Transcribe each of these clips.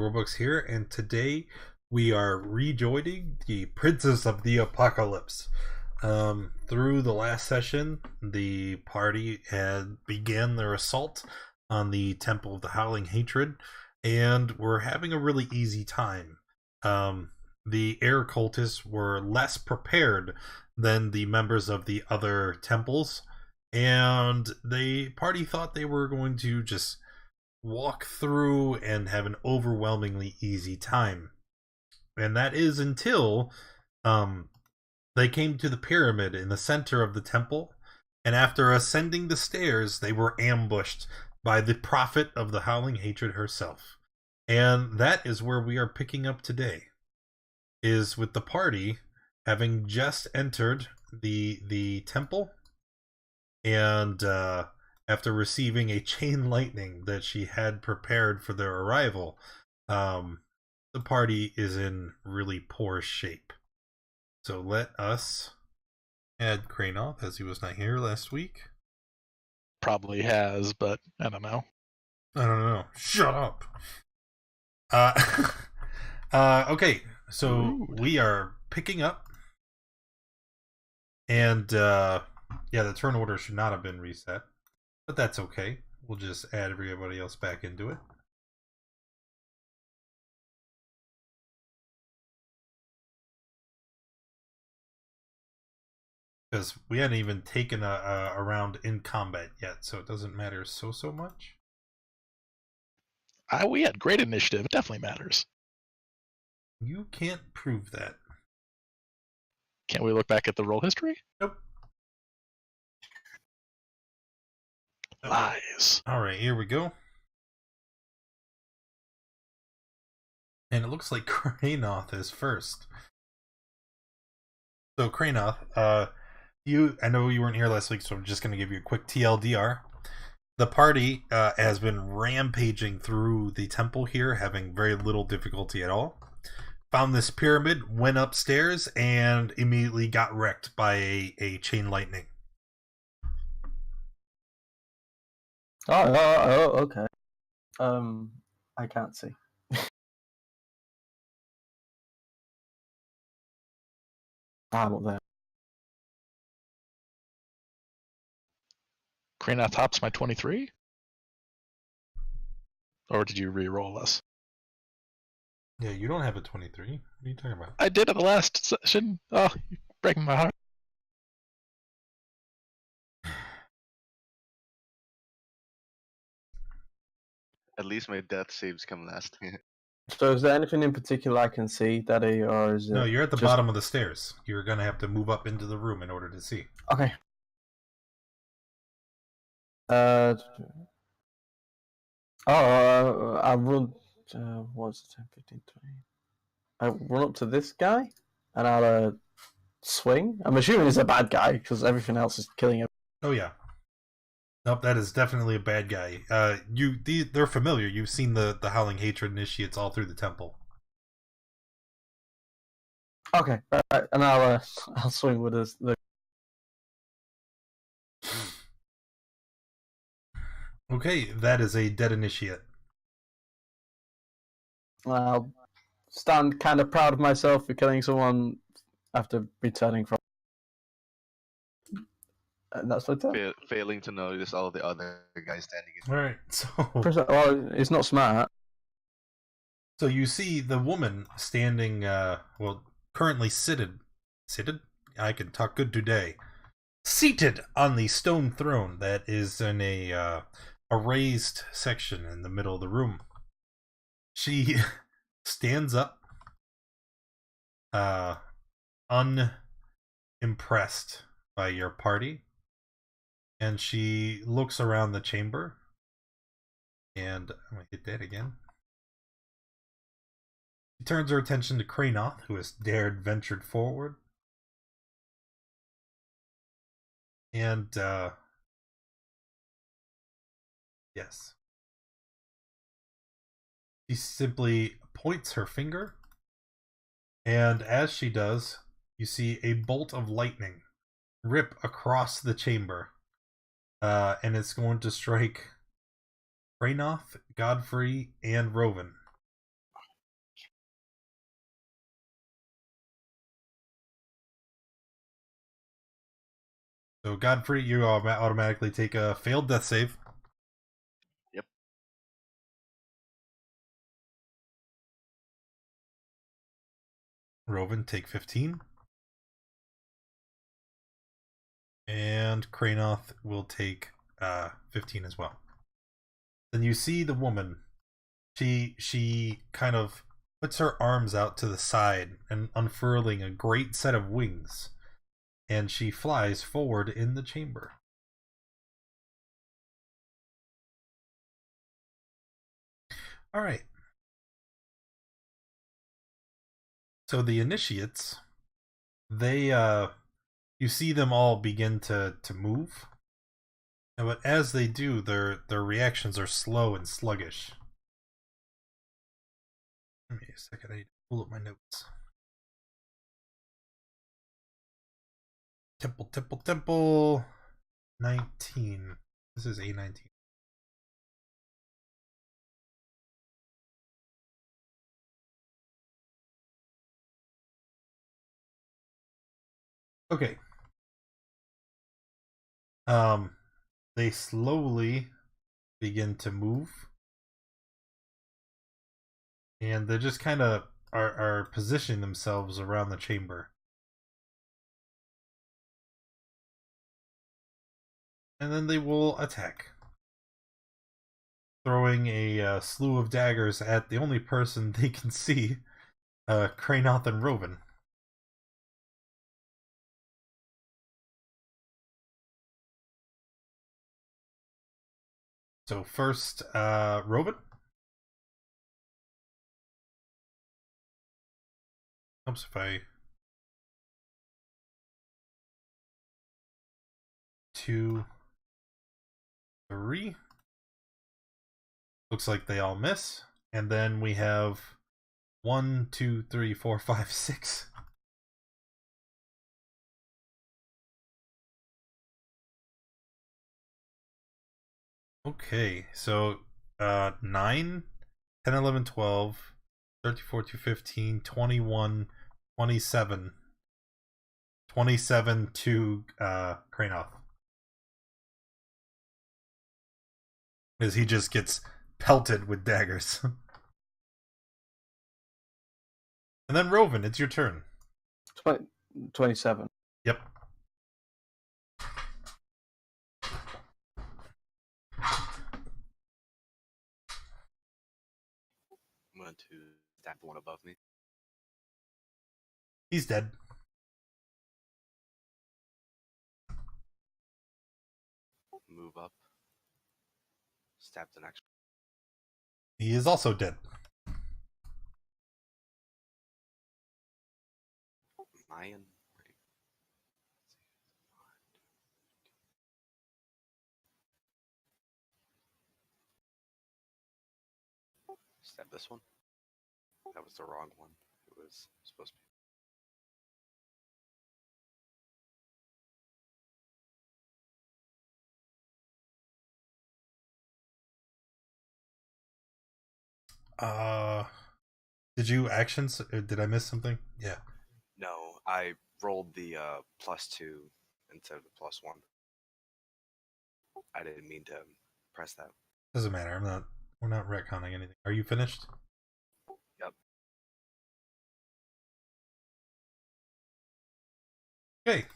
Robux here, and today we are rejoining the Princess of the Apocalypse. Through the last session, the party had began their assault on the Temple of the Howling Hatred, and we're having a really easy time. The air cultists were less prepared than the members of the other temples, and the party thought they were going to just walk through and have an overwhelmingly easy time. And that is until um, they came to the pyramid in the center of the temple. And after ascending the stairs, they were ambushed by the prophet of the Howling Hatred herself. And that is where we are picking up today, is with the party having just entered the temple, and after receiving a chain lightning that she had prepared for their arrival, the party is in really poor shape. So let us add Kranoth, as he was not here last week. Probably has, but I don't know. I don't know. Shut up. Okay, so Rude. we are picking up, and yeah, the turn order should not have been reset, but that's okay. We'll just add everybody else back into it. Because we hadn't even taken a round in combat yet, so it doesn't matter so much. We had great initiative. It definitely matters. You can't prove that. Can't we look back at the roll history? Nope. Lies. Alright, here we go. And it looks like Kranoth is first. So Kranoth, I know you weren't here last week, so I'm just going to give you a quick TLDR. The party has been rampaging through the temple here, having very little difficulty at all. Found this pyramid, went upstairs, and immediately got wrecked by a chain lightning. Okay. I can't see. I'm up there. Kranoth tops my 23? Or did you re-roll us? Yeah, you don't have a 23. What are you talking about? I did at the last session. Oh, you're breaking my heart. At least my death saves come last. So is there anything in particular I can see, Daddy, or is it... No, you're at the just... bottom of the stairs. You're going to have to move up into the room in order to see. Okay. I run... what's it, 10, 15, 20... I run up to this guy, and I'll swing. I'm assuming he's a bad guy, because everything else is killing him. Oh, yeah. Nope, that is definitely a bad guy. They're familiar. You've seen the Howling Hatred initiates all through the temple. Okay, alright, and I'll swing with the... Okay, that is a dead initiate. I'll stand kind of proud of myself for killing someone after returning from... And that's my turn. Failing to notice all the other guys standing in. Alright, so... Well, it's not smart. So you see the woman standing, currently seated? I can talk good today. Seated on the stone throne that is in a raised section in the middle of the room. She stands up, unimpressed by your party, and she looks around the chamber, and I'm gonna hit that again. She turns her attention to Kranoth, who has ventured forward. And, yes. She simply points her finger, and as she does, you see a bolt of lightning rip across the chamber. And it's going to strike Kranoth, Godfrey, and Rovan. So Godfrey, you automatically take a failed death save. Yep. Rovan, take 15. And Kranoth will take 15 as well. Then you see the woman. She kind of puts her arms out to the side and unfurling a great set of wings. And she flies forward in the chamber. Alright. So the initiates, they you see them all begin to move. But as they do, their reactions are slow and sluggish. Give me a second, I need to pull up my notes. Temple. 19. This is A19. Okay. They slowly begin to move. And they just kind of are positioning themselves around the chamber. And then they will attack. Throwing a slew of daggers at the only person they can see, Kranoth and Rovan. So first, Rovan. Oops, if I... 2, 3. Looks like they all miss. And then we have 1, 2, 3, 4, 5, 6. Okay, so 9, 10, 11, 12, 13, 14, 15, 21, 27. 27 to Kranoth. As he just gets pelted with daggers. And then Rovan, it's your turn. 27. Yep. I'm going to stab the one above me. He's dead. Move up. Stab the next He is also dead. Mayan. Stab this one. That was the wrong one. It was supposed to be. Did you actions? Did I miss something? Yeah. No, I rolled the +2 instead of the +1. I didn't mean to press that. Doesn't matter. We're not retconning anything. Are you finished? Yep. Okay.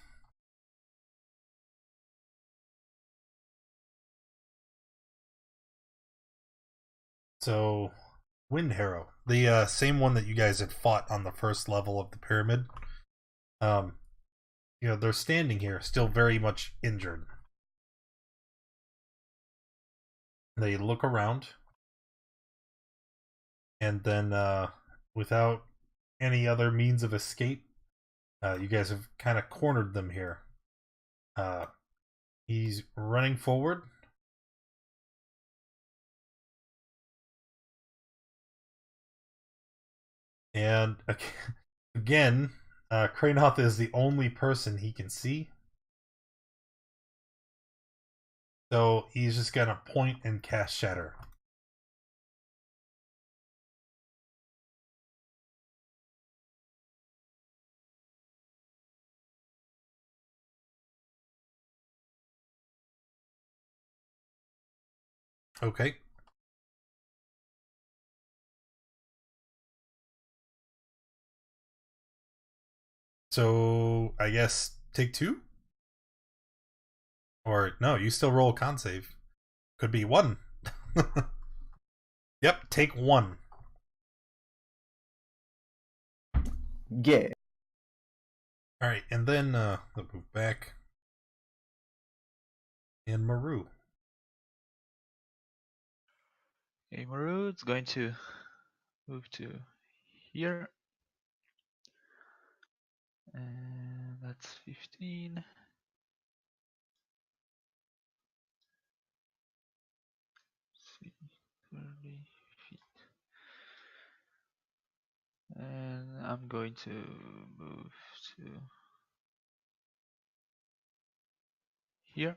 So, Wind Harrow, the same one that you guys had fought on the first level of the pyramid. They're standing here, still very much injured. They look around, and then, without any other means of escape, you guys have kind of cornered them here. He's running forward. And again, Kranoth is the only person he can see. So he's just going to point and cast Shatter. Okay. So I guess take 2? Or no, you still roll a con save. Could be 1. Yep, take 1. Yeah. Alright, and then we'll move back. And Maru. Okay, Maru is going to move to here. And that's 15. See, 30 feet. And I'm going to move to here.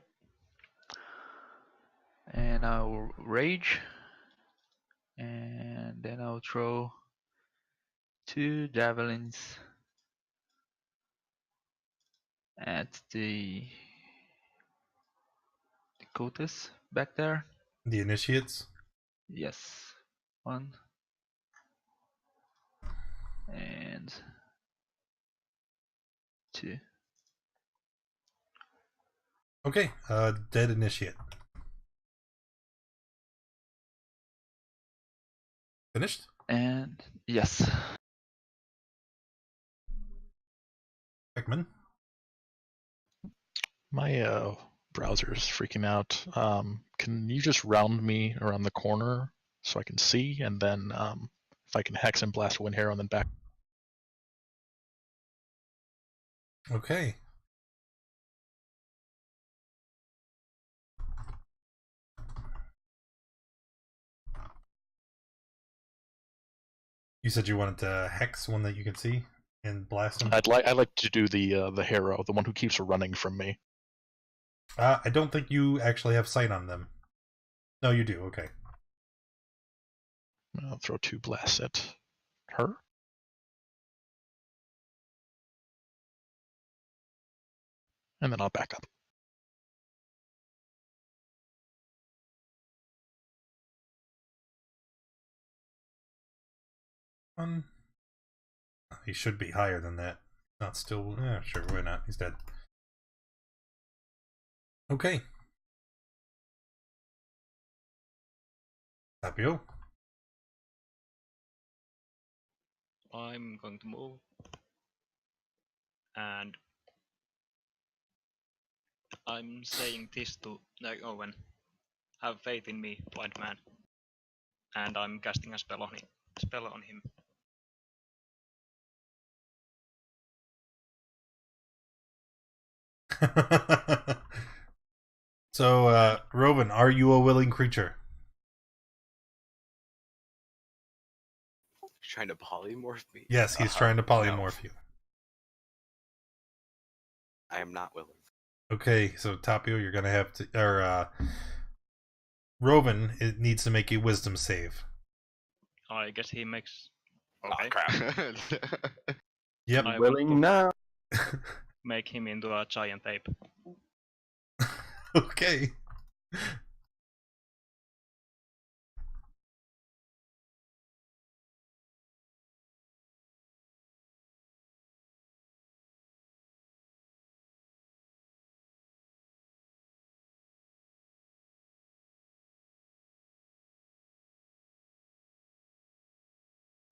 And I'll rage. And then I'll throw 2 javelins at the cultists back there. The initiates. Yes. 1. And 2. Okay, dead initiate. Finished? And yes. Beckman. My browser is freaking out. Can you just round me around the corner so I can see, and then if I can hex and blast wind arrow and then back. Okay. You said you wanted to hex one that you can see and blast him? I'd like to do the harrow, the one who keeps running from me. I don't think you actually have sight on them. No, you do. Okay. I'll throw 2 blasts at her. And then I'll back up. He should be higher than that. Not still. Yeah, sure. Why not? He's dead. Okay. Tapio. I'm going to move. And I'm saying this to Owen. Have faith in me, blind man. And I'm casting a spell on him. So, Rovan, are you a willing creature? Trying to polymorph me? Yes, he's trying to polymorph you. I am not willing. Okay, so Tapio, you're gonna have to, or Rovan, it needs to make a wisdom save. I guess he makes. Okay. Okay. Crap. Yep. I Willing will now. make him into a giant ape. Okay.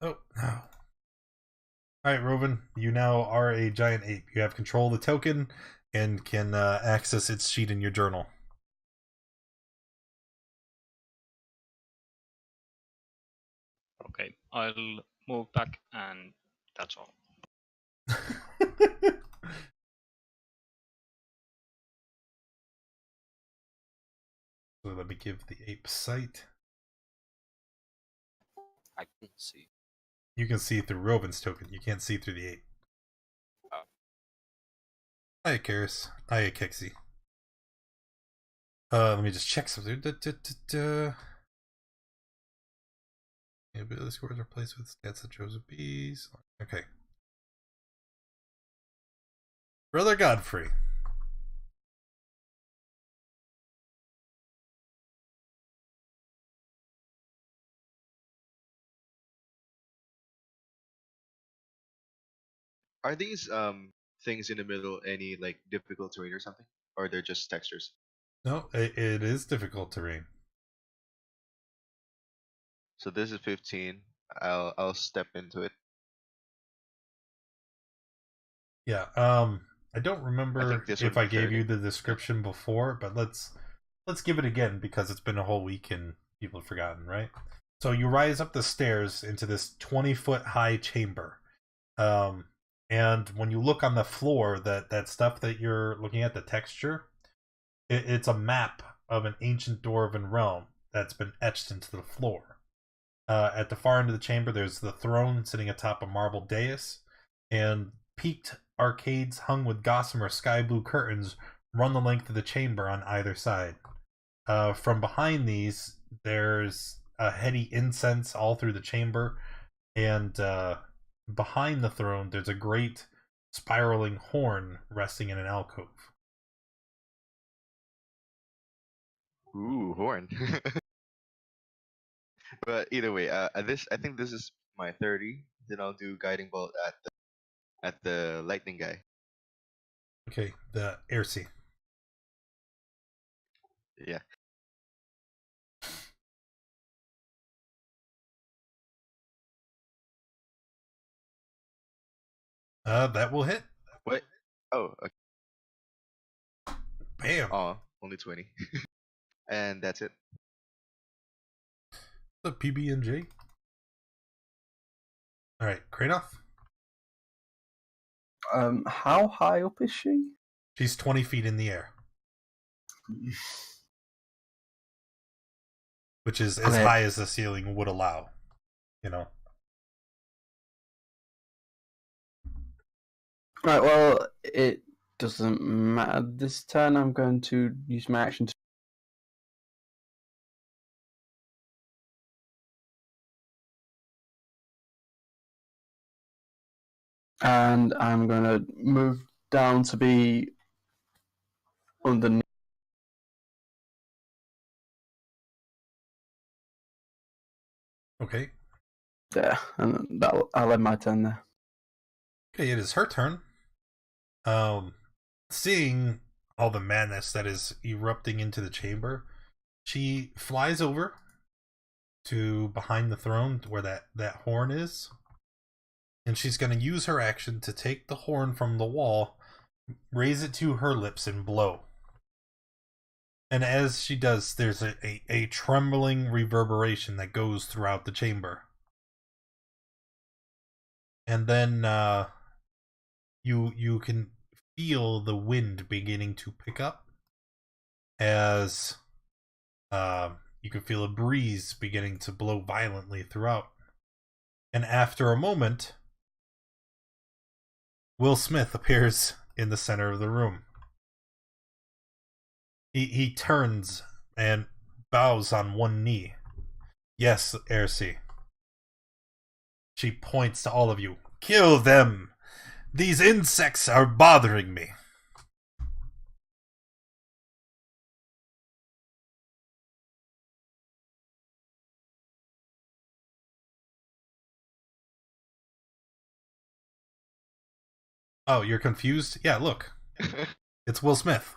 Oh, no. Alright, Rovan, you now are a giant ape. You have control of the token and can access its sheet in your journal. Okay, I'll move back, and that's all. So let me give the ape sight. I can see. You can see through Rovan's token. You can't see through the ape. Oh. Hiya, Karis. Hiya, Kexi. Let me just check something. Ability scores are placed with stats that Joseph B's. Okay. Brother Godfrey. Are these things in the middle any like difficult terrain or something, or they're just textures? No, it is difficult terrain. So this is 15. I'll step into it. Yeah. I don't I remember think this if would I be gave you 30. the description before, but let's give it again because it's been a whole week and people have forgotten, right? So you rise up the stairs into this 20-foot high chamber. Um, and when you look on the floor, that stuff that you're looking at, the texture, it's a map of an ancient dwarven realm that's been etched into the floor. At the far end of the chamber, there's the throne sitting atop a marble dais, and peaked arcades hung with gossamer sky blue curtains run the length of the chamber on either side. From behind these, there's a heady incense all through the chamber, and behind the throne, there's a great spiraling horn resting in an alcove. Ooh, horn. But either way, this I think this is my 30. Then I'll do guiding bolt at the lightning guy. Okay, the air sea. Yeah. That will hit. What? Oh, okay. Bam. Oh, only 20. And that's it. The PB and J. All right, Kranoth. How high up is she? She's 20 feet in the air, which is as Okay. high as the ceiling would allow. You know. Right, well, it doesn't matter this turn. I'm going to use my action to. And I'm going to move down to be underneath. Okay. There, and I'll end my turn there. Okay, it is her turn. Seeing all the madness that is erupting into the chamber, she flies over to behind the throne where that horn is, and she's going to use her action to take the horn from the wall, raise it to her lips, and blow. And as she does, there's a trembling reverberation that goes throughout the chamber. And then you can feel the wind beginning to pick up as you can feel a breeze beginning to blow violently throughout. And after a moment, Will Smith appears in the center of the room. He turns and bows on one knee. Yes, Ersi. She points to all of you. Kill them! These insects are bothering me. Oh, you're confused? Yeah, look. It's Will Smith.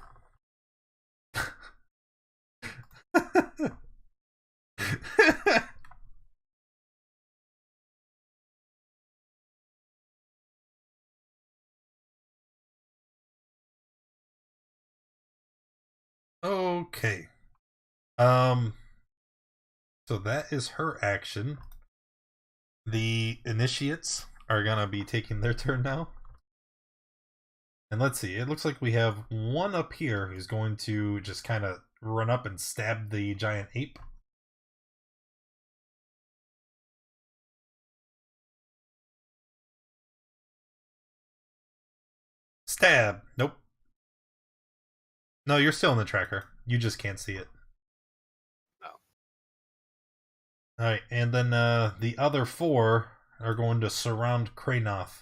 Okay. So that is her action. The initiates are gonna be taking their turn now. And let's see, it looks like we have one up here who's going to just kind of run up and stab the giant ape. Stab! Nope. No, you're still in the tracker. You just can't see it. Oh. Alright, and then the other four are going to surround Kranoth.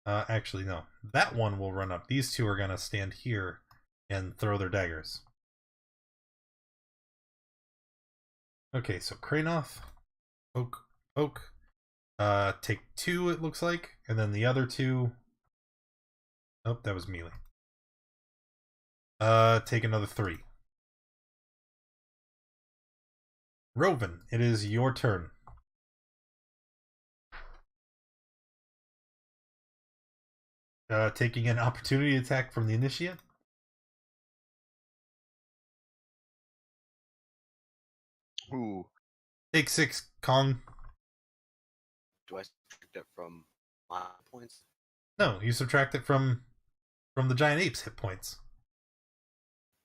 Actually, no. That one will run up. These two are going to stand here and throw their daggers. Okay, so Kranoth, poke, poke. Take 2, it looks like. And then the other 2... Oh, that was melee. Take another 3. Roven, it is your turn. Taking an opportunity attack from the initiate. Ooh. Take 6, Kong. Do I subtract it from my points? No, you subtract it from the giant ape's hit points.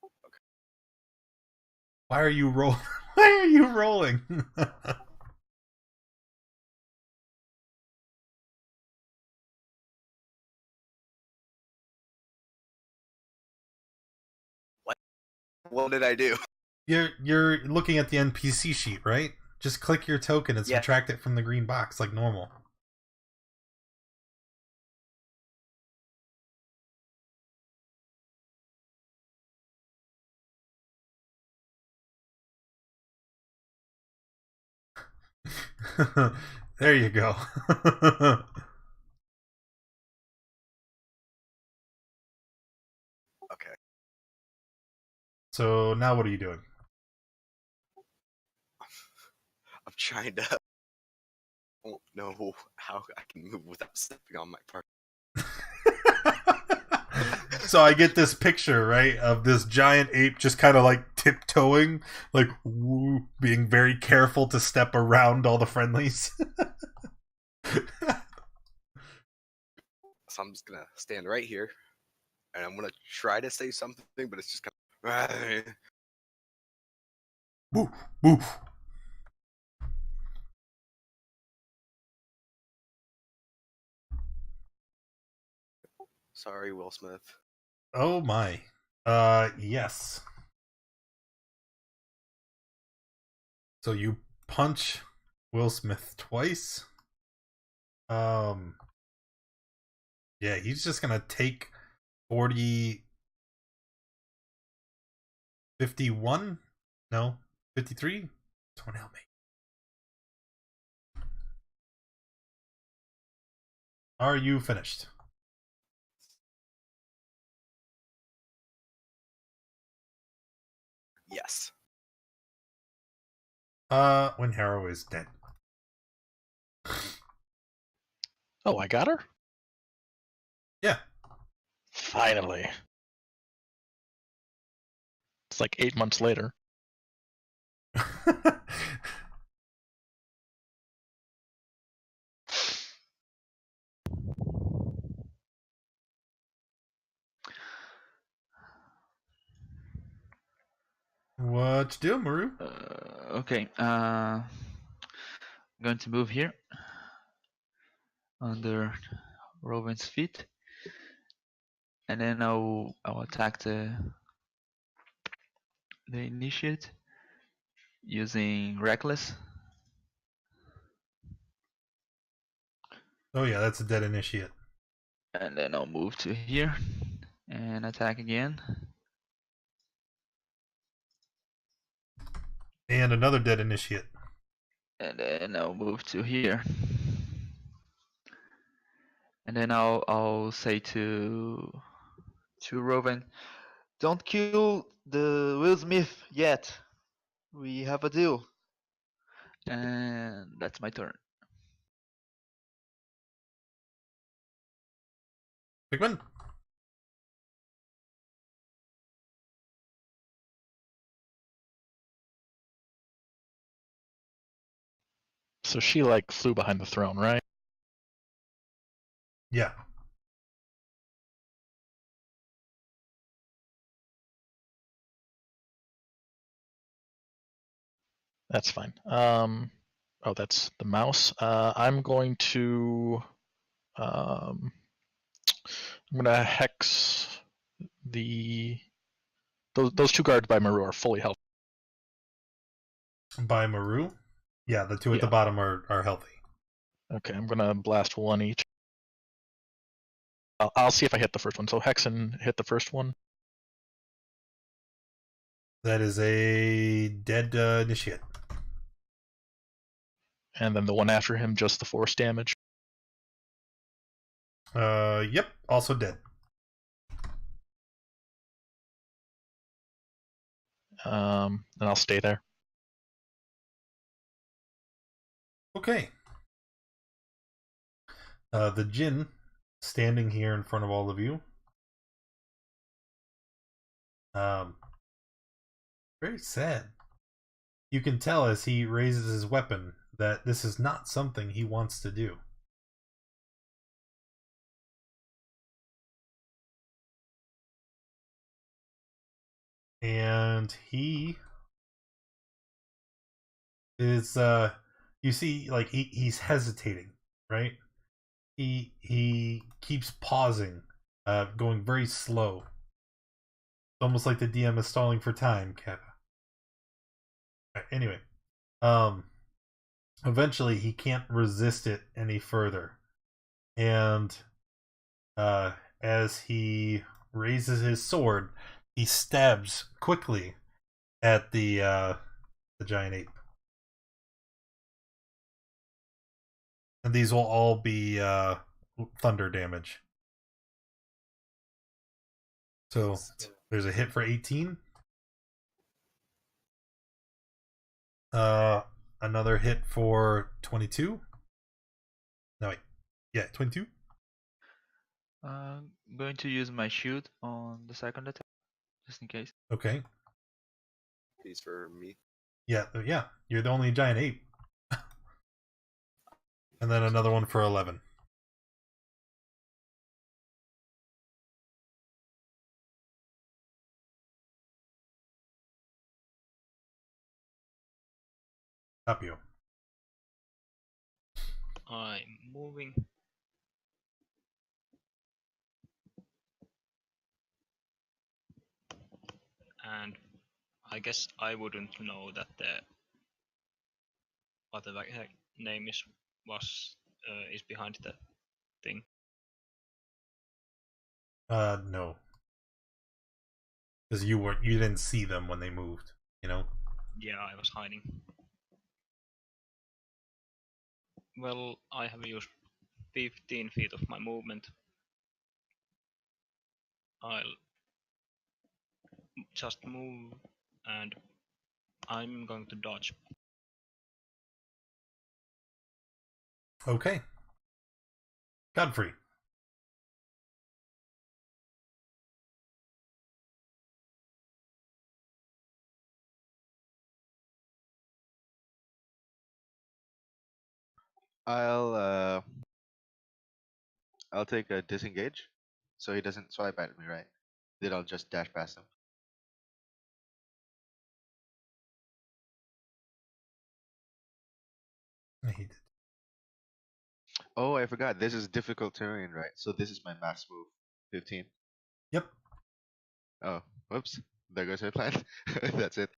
Okay. Why are you rolling? Why are you rolling? What did I do? You're looking at the NPC sheet, right? Just click your token and Yeah. subtract it from the green box like normal. There you go. Okay. So now what are you doing? I'm trying to. I don't know how I can move without stepping on my part. So I get this picture, right, of this giant ape just kind of like tiptoeing, like woo, being very careful to step around all the friendlies. So I'm just gonna stand right here, and I'm gonna try to say something, but it's just kind of. Woof, woof. Sorry, Will Smith. Oh my. Yes. So you punch Will Smith twice. Yeah, he's just gonna take 40 51? No, 53? Don't help me. Are you finished? Yes. When Harrow is dead. Oh, I got her? Yeah. Finally. It's like 8 months later. What you doing, Maru? Okay. I'm going to move here under Rowan's feet, and then I'll attack the initiate using reckless. Oh yeah, that's a dead initiate. And then I'll move to here and attack again. And another dead initiate. And then I'll move to here. And then I'll say to Rowan, don't kill the Will Smith yet. We have a deal. And that's my turn. Pigman? So she like flew behind the throne, right? Yeah. That's fine. Oh, that's the mouse. I'm going to I'm gonna hex those 2 guards by Maru are fully healthy. By Maru? Yeah, the 2 at the Yeah. bottom are healthy. Okay, I'm gonna blast 1 each. I'll see if I hit the first one. So Hexen hit the first one. That is a dead initiate. And then the one after him, just the force damage. Yep, also dead. And I'll stay there. Okay. The Jinn, standing here in front of all of you. Very sad. You can tell as he raises his weapon that this is not something he wants to do. And he is you see, like, he's hesitating, right? He keeps pausing, going very slow. It's almost like the DM is stalling for time, Kappa. Anyway, eventually he can't resist it any further, and as he raises his sword, he stabs quickly at the giant ape, and these will all be thunder damage. So there's a hit for 18. Another hit for 22. No, wait. Yeah, 22. I'm going to use my shield on the second attack, just in case. Okay. These for me. Yeah. You're the only giant ape. And then another one for 11. Tapio. I'm moving. And I guess I wouldn't know that the what the heck name is behind the thing. No. Because you didn't see them when they moved, you know? Yeah, I was hiding. Well, I have used 15 feet of my movement. I'll just move and I'm going to dodge. Okay. Godfrey. I'll take a disengage, so he doesn't swipe at me, right? Then I'll just dash past him. I hate it. Oh, I forgot. This is difficult terrain, right? So this is my max move, 15. Yep. Oh, whoops. There goes my plan. That's it.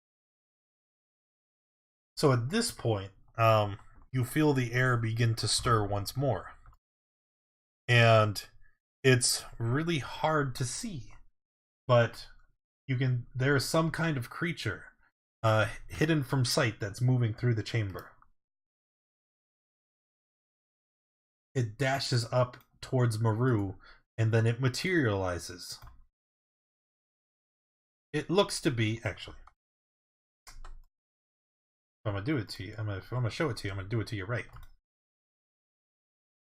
So at this point, you feel the air begin to stir once more. And it's really hard to see. But there's some kind of creature hidden from sight that's moving through the chamber. It dashes up towards Maru, and then it materializes. It looks to be, actually, if I'm gonna do it to you, if I'm gonna show it to you, I'm gonna do it to your right.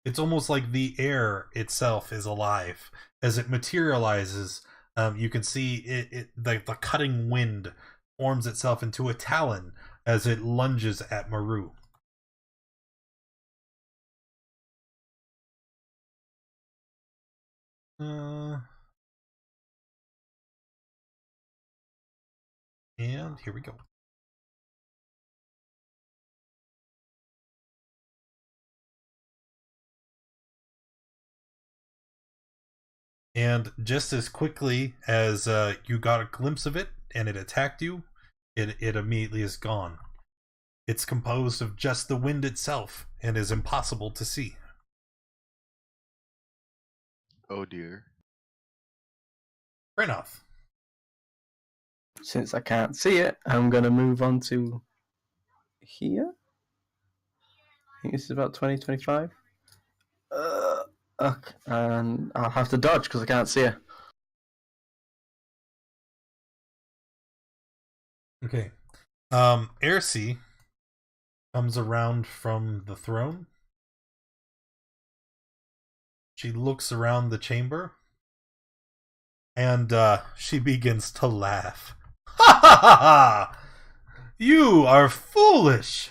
It's almost like the air itself is alive. As it materializes, you can see the cutting wind forms itself into a talon as it lunges at Maru. And here we go. And just as quickly as you got a glimpse of it and it attacked you, it immediately is gone. It's composed of just the wind itself and is impossible to see. Oh dear. Renoff. Since I can't see it, I'm gonna move on to here. think this is about 20, 25. Okay. And I'll have to dodge because I can't see her. Okay. Aircy comes around from the throne. She looks around the chamber. And she begins to laugh. Ha ha ha ha! You are foolish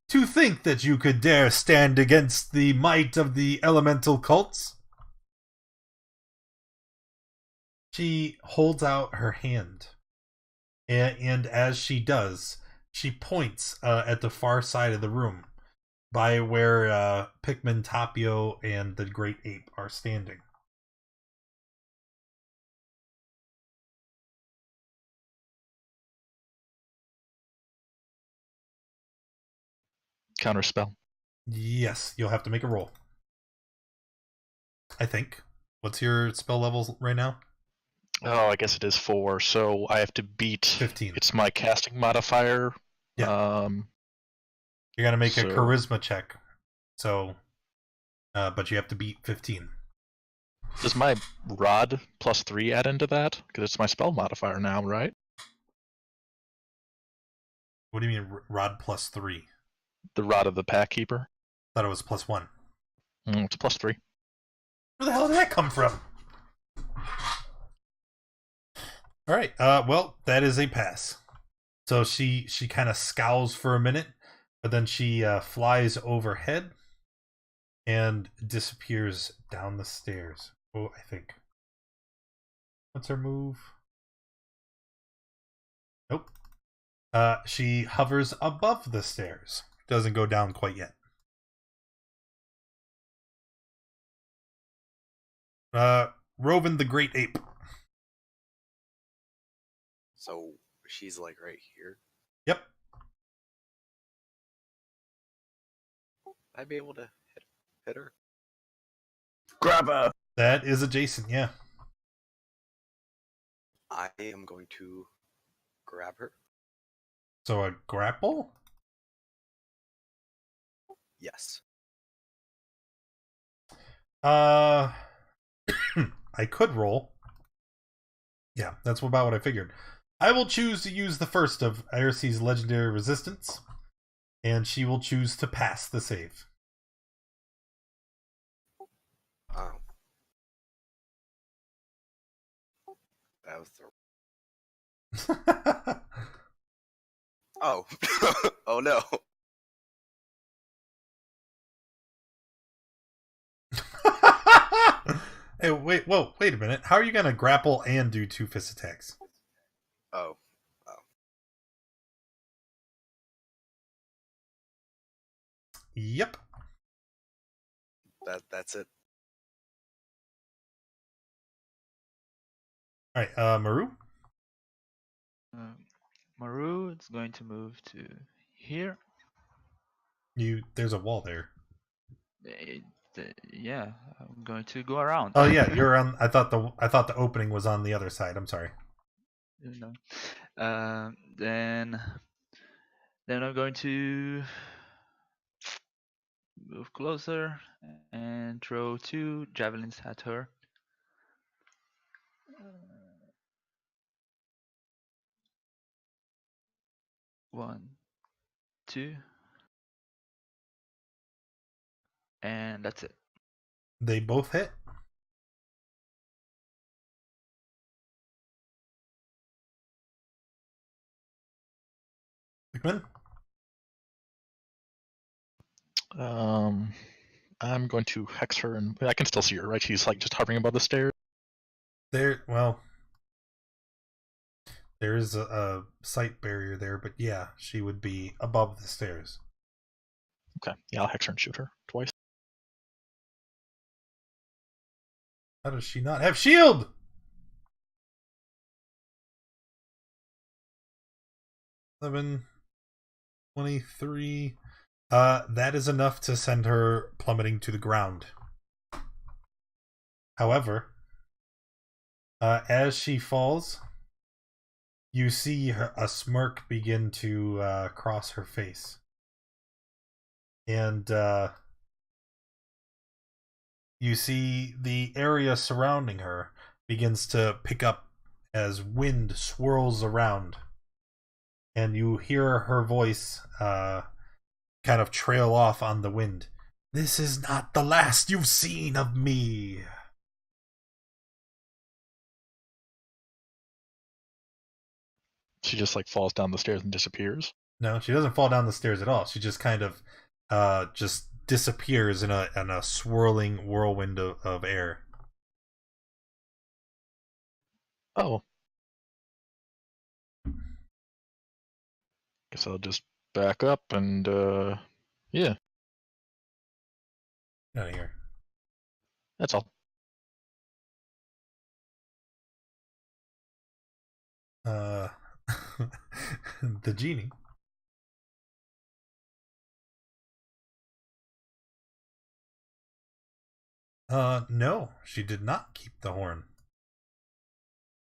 to think that you could dare stand against the might of the elemental cults. She holds out her hand. And as she does, she points at the far side of the room by where Pikmin, Tapio, and the Great Ape are standing. Counterspell. Yes, you'll have to make a roll. I think. What's your spell level right now? Oh, I guess it is 4, so I have to beat 15. It's my casting modifier. Yeah. You're gonna make a so- charisma check. So, but you have to beat 15. Does my rod plus 3 add into that? Because it's my spell modifier now, right? What do you mean, rod plus 3? The rod of the pack keeper. Thought it was plus 1. It's plus 3. Where the hell did that come from? All right. Well, that is a pass. So she kind of scowls for a minute, but then she flies overhead and disappears down the stairs. Oh, I think. What's her move? Nope. She hovers above the stairs. Doesn't go down quite yet. Roven the Great Ape. So she's like right here. Yep. I'd be able to hit her. Grab her. That is adjacent, yeah. I am going to grab her. So a grapple? Yes. I could roll. Yeah, that's about what I figured. I will choose to use the first of Aircy's legendary resistance, and she will choose to pass the save. Oh. That was the. Oh. Oh no. Hey, wait a minute. How are you gonna grapple and do 2 fist attacks? Oh. Yep. That's it. Alright, Maru? Maru is going to move to here. There's a wall there. Yeah, I'm going to go around. Oh yeah, you're on. I thought the opening was on the other side. I'm sorry. No. Then I'm going to move closer and throw 2 javelins at her. 1, 2, and that's it. They both hit. Pikmin? I'm going to hex her, and I can still see her, right? She's like just hovering above the stairs. There is a sight barrier there, but yeah, she would be above the stairs. Okay, yeah, I'll hex her and shoot her twice. How does she not have shield? Eleven, 23. That is enough to send her plummeting to the ground. However, as she falls, you see a smirk begin to cross her face. and you see the area surrounding her begins to pick up as wind swirls around, and you hear her voice kind of trail off on the wind. This is not the last you've seen of me. She just like falls down the stairs and disappears. No, she doesn't fall down the stairs at all. She just kind of just disappears in a swirling whirlwind of air. Oh. Guess I'll just back up and yeah, Out of here. that's all. The genie. No, she did not keep the horn.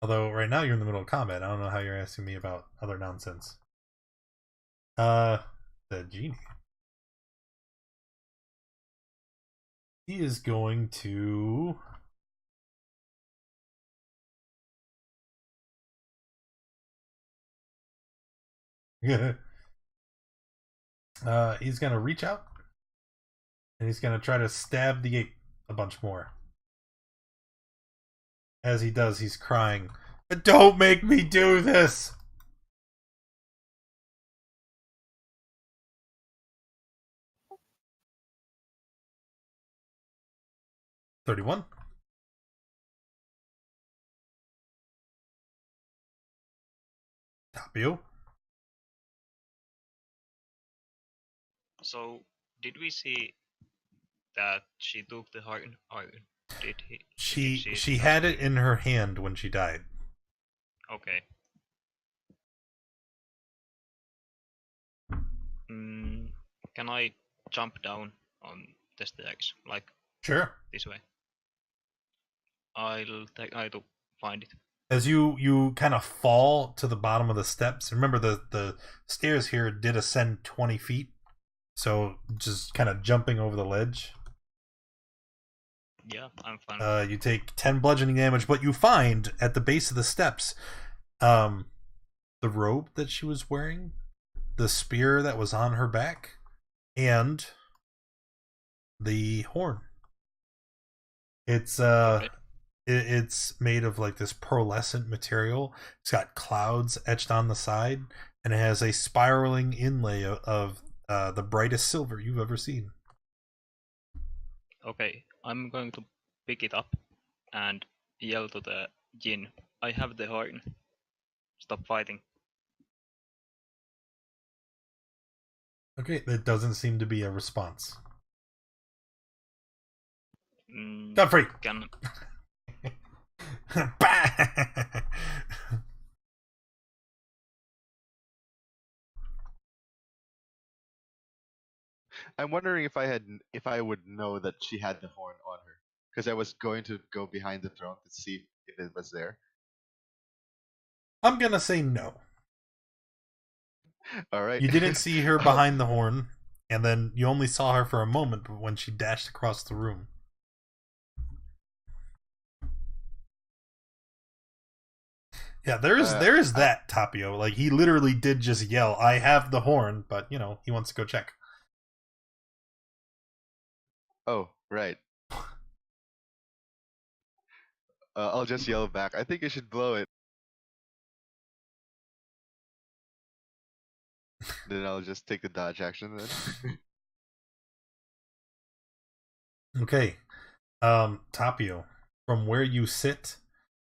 Although right now you're in the middle of combat. I don't know how you're asking me about other nonsense. The genie. He is going to he's gonna reach out and he's gonna try to stab the ape a bunch more. As he does, he's crying, "Don't make me do this!" $31. Tapio. So, did we see that she took the horn? Or did he? She had it in her hand when she died. Okay. Can I jump down on the stairs, like Sure. this way? I'll try to find it. As you kind of fall to the bottom of the steps. Remember the stairs here did ascend 20 feet, so just kind of jumping over the ledge. Yeah, I'm fine. You take 10 bludgeoning damage, but you find at the base of the steps the robe that she was wearing, the spear that was on her back, and the horn. It's Okay. it's made of like this pearlescent material. It's got clouds etched on the side, and it has a spiraling inlay of the brightest silver you've ever seen. Okay, I'm going to pick it up and yell to the Jinn. I have the horn. Stop fighting. Okay, that doesn't seem to be a response. Mm, Godfrey! Can I'm wondering if I would know that she had the horn on her, because I was going to go behind the throne to see if it was there. I'm gonna say no. All right. You didn't see her behind the horn, and then you only saw her for a moment when she dashed across the room. Yeah, there is that Tapio. Like, he literally did just yell, "I have the horn," but you know he wants to go check. Oh, right. I'll just yell back. I think you should blow it. Then I'll just take the dodge action then. Okay, Tapio, from where you sit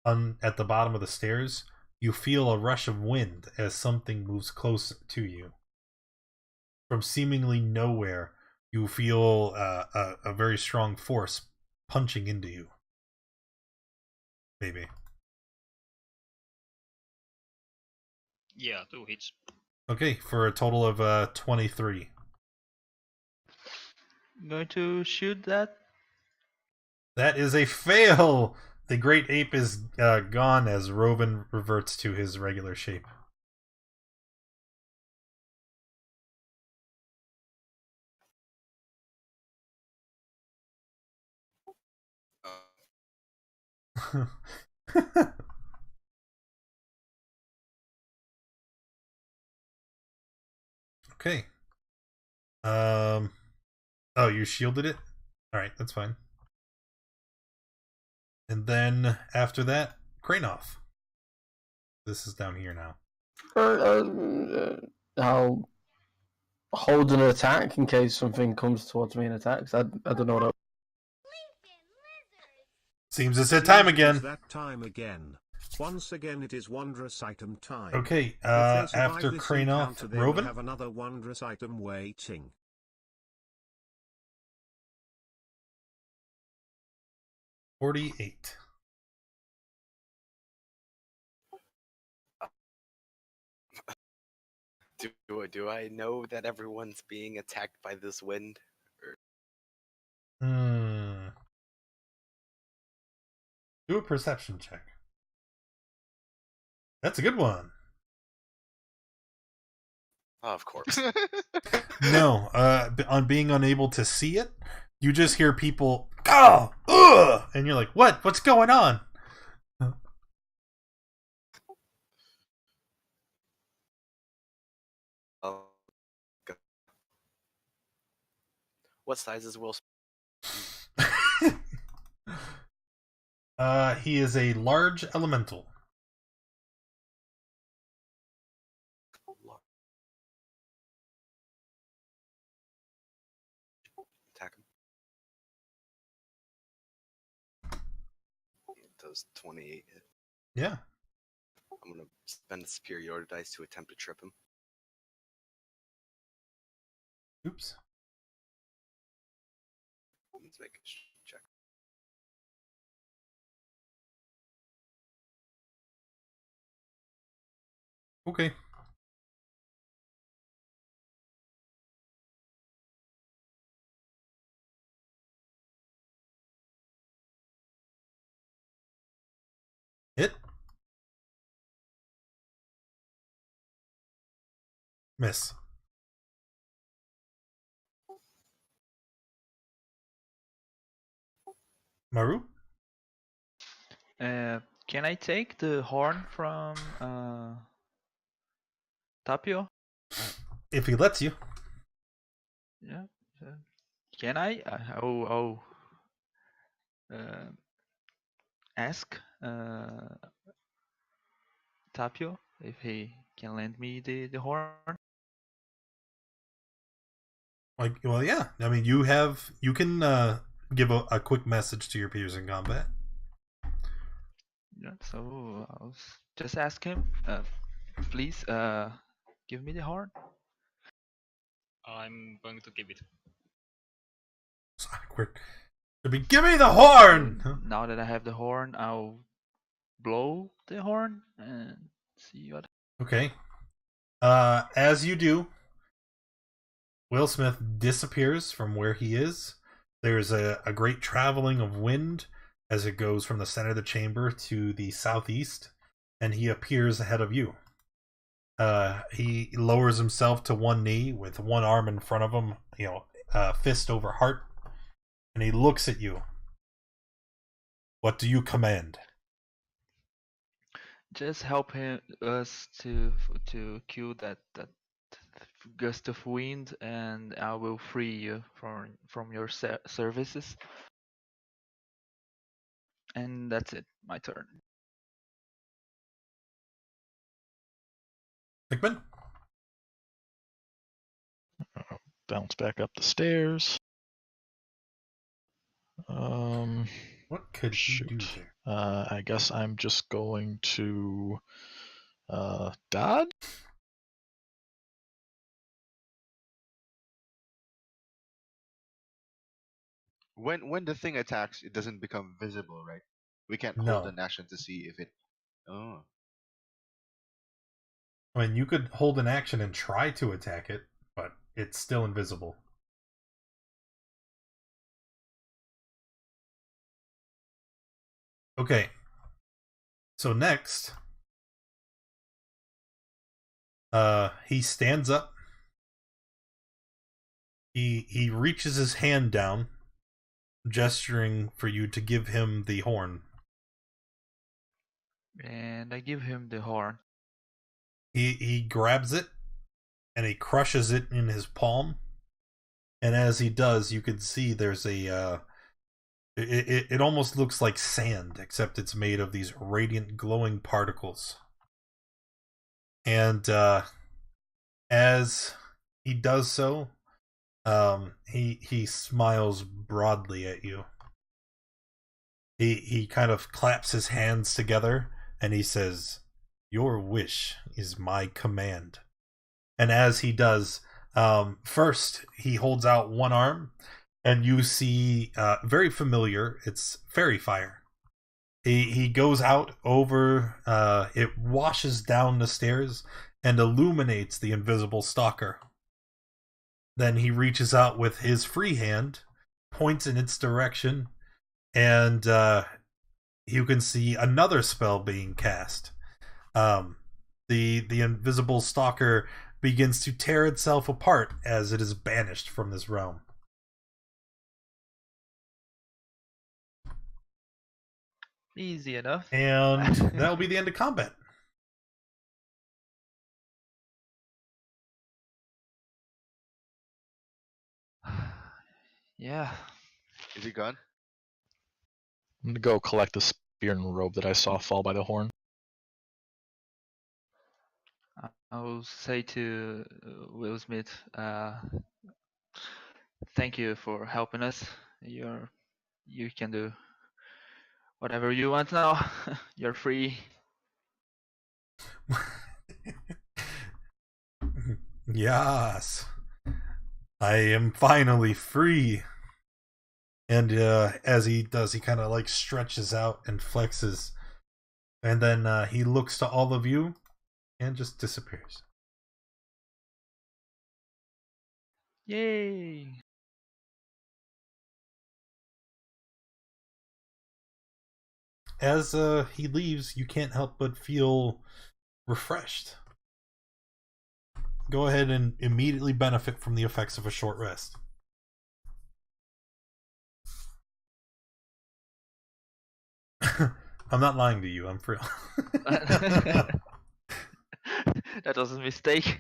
at the bottom of the stairs, you feel a rush of wind as something moves close to you. From seemingly nowhere, you feel a very strong force punching into you. Maybe. yeah, 2 hits. Okay, for a total of 23. Going to shoot that. That is a fail! The great ape is gone as Rovan reverts to his regular shape. Okay. Oh, you shielded it? Alright, that's fine. And then after that, Kranoff. This is down here now. I'll hold an attack in case something comes towards me and attacks. I don't know what. Seems it's that time Seems it again. is that time again. Once again, it is wondrous item time. Okay, If they survive after this Kranoff, encounter, they will Roven. have another wondrous item waiting. $48. Do I know that everyone's being attacked by this wind? Do a perception check. That's a good one. Oh, of course. No, on being unable to see it, you just hear people, oh, ugh, and you're like, what? What's going on? Oh, go. What size is Will? He is a large elemental. Attack him. Does 28 hit? Yeah. I'm gonna spend a superiority dice to attempt to trip him. Oops. Let's make a check. Okay. Hit. Miss. Maru? Can I take the horn from Tapio? If he lets you. Yeah. Can I? I'll ask Tapio if he can lend me the horn. Like, well, yeah. I mean, you can give a quick message to your peers in combat. Yeah. So I'll just ask him. Please, give me the horn. I'm going to give it. It's awkward. Give me the horn! Now that I have the horn, I'll blow the horn and see what. Okay. As you do, Will Smith disappears from where he is. There's a great traveling of wind as it goes from the center of the chamber to the southeast, and he appears ahead of you. He lowers himself to one knee with one arm in front of him, fist over heart, and he looks at you. What do you command? Just help us to kill that gust of wind, and I will free you from your services. And that's it. My turn. Hickman? Bounce back up the stairs. What could he do there? I guess I'm just going to dodge. When the thing attacks, it doesn't become visible, right? We can't No. hold an action to see if it. Oh. I mean, you could hold an action and try to attack it, but it's still invisible. Okay. So next, he stands up. He reaches his hand down, gesturing for you to give him the horn. And I give him the horn. He grabs it and he crushes it in his palm. And as he does, you can see there's a it almost looks like sand, except it's made of these radiant glowing particles. And as he does so, he smiles broadly at you. He kind of claps his hands together and he says, "Your wish is my command." And as he does, first he holds out one arm, and you see very familiar. It's fairy fire. He goes out over. It washes down the stairs and illuminates the invisible stalker. Then he reaches out with his free hand, points in its direction, and you can see another spell being cast. The invisible stalker begins to tear itself apart as it is banished from this realm. Easy enough. And that'll be the end of combat. Yeah. Is he gone? I'm gonna go collect the spear and robe that I saw fall by the horn. I'll say to Will Smith, thank you for helping us. You can do whatever you want now. You're free. Yes. I am finally free. And as he does, he kind of like stretches out and flexes. And then he looks to all of you and just disappears. Yay! As he leaves, you can't help but feel refreshed. Go ahead and immediately benefit from the effects of a short rest. I'm not lying to you, I'm for real. That was a mistake.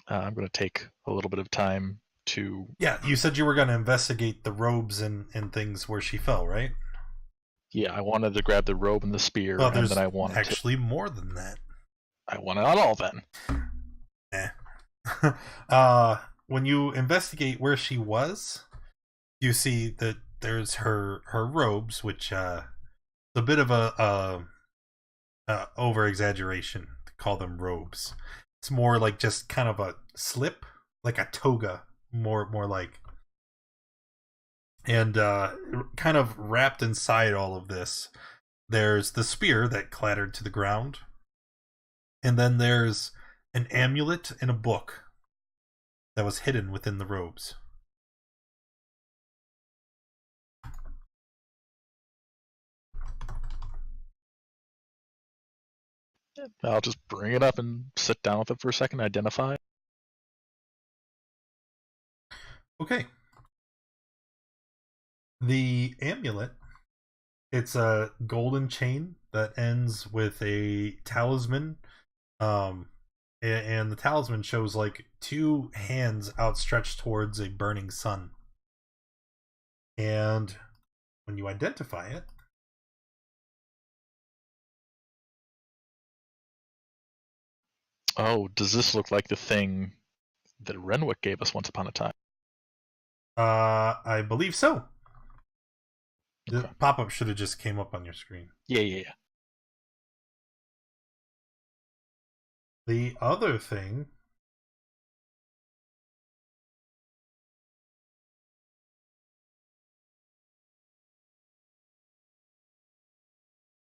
I'm gonna take a little bit of time to. Yeah, you said you were going to investigate the robes and things where she fell, right? Yeah, I wanted to grab the robe and the spear, Well, and there's then I wanted actually more than that. I want it all then. When you investigate where she was, you see that there's her robes, which a bit of a over exaggeration to call them robes. It's more like just kind of a slip, like a toga, more like. And kind of wrapped inside all of this, there's the spear that clattered to the ground, and then there's an amulet and a book that was hidden within the robes. I'll just bring it up and sit down with it for a second, identify. Okay. The amulet, it's a golden chain that ends with a talisman. And the talisman shows like two hands outstretched towards a burning sun. And when you identify it, Oh, does this look like the thing that Renwick gave us once upon a time? I believe so. The Okay. pop-up should have just came up on your screen. Yeah. The other thing,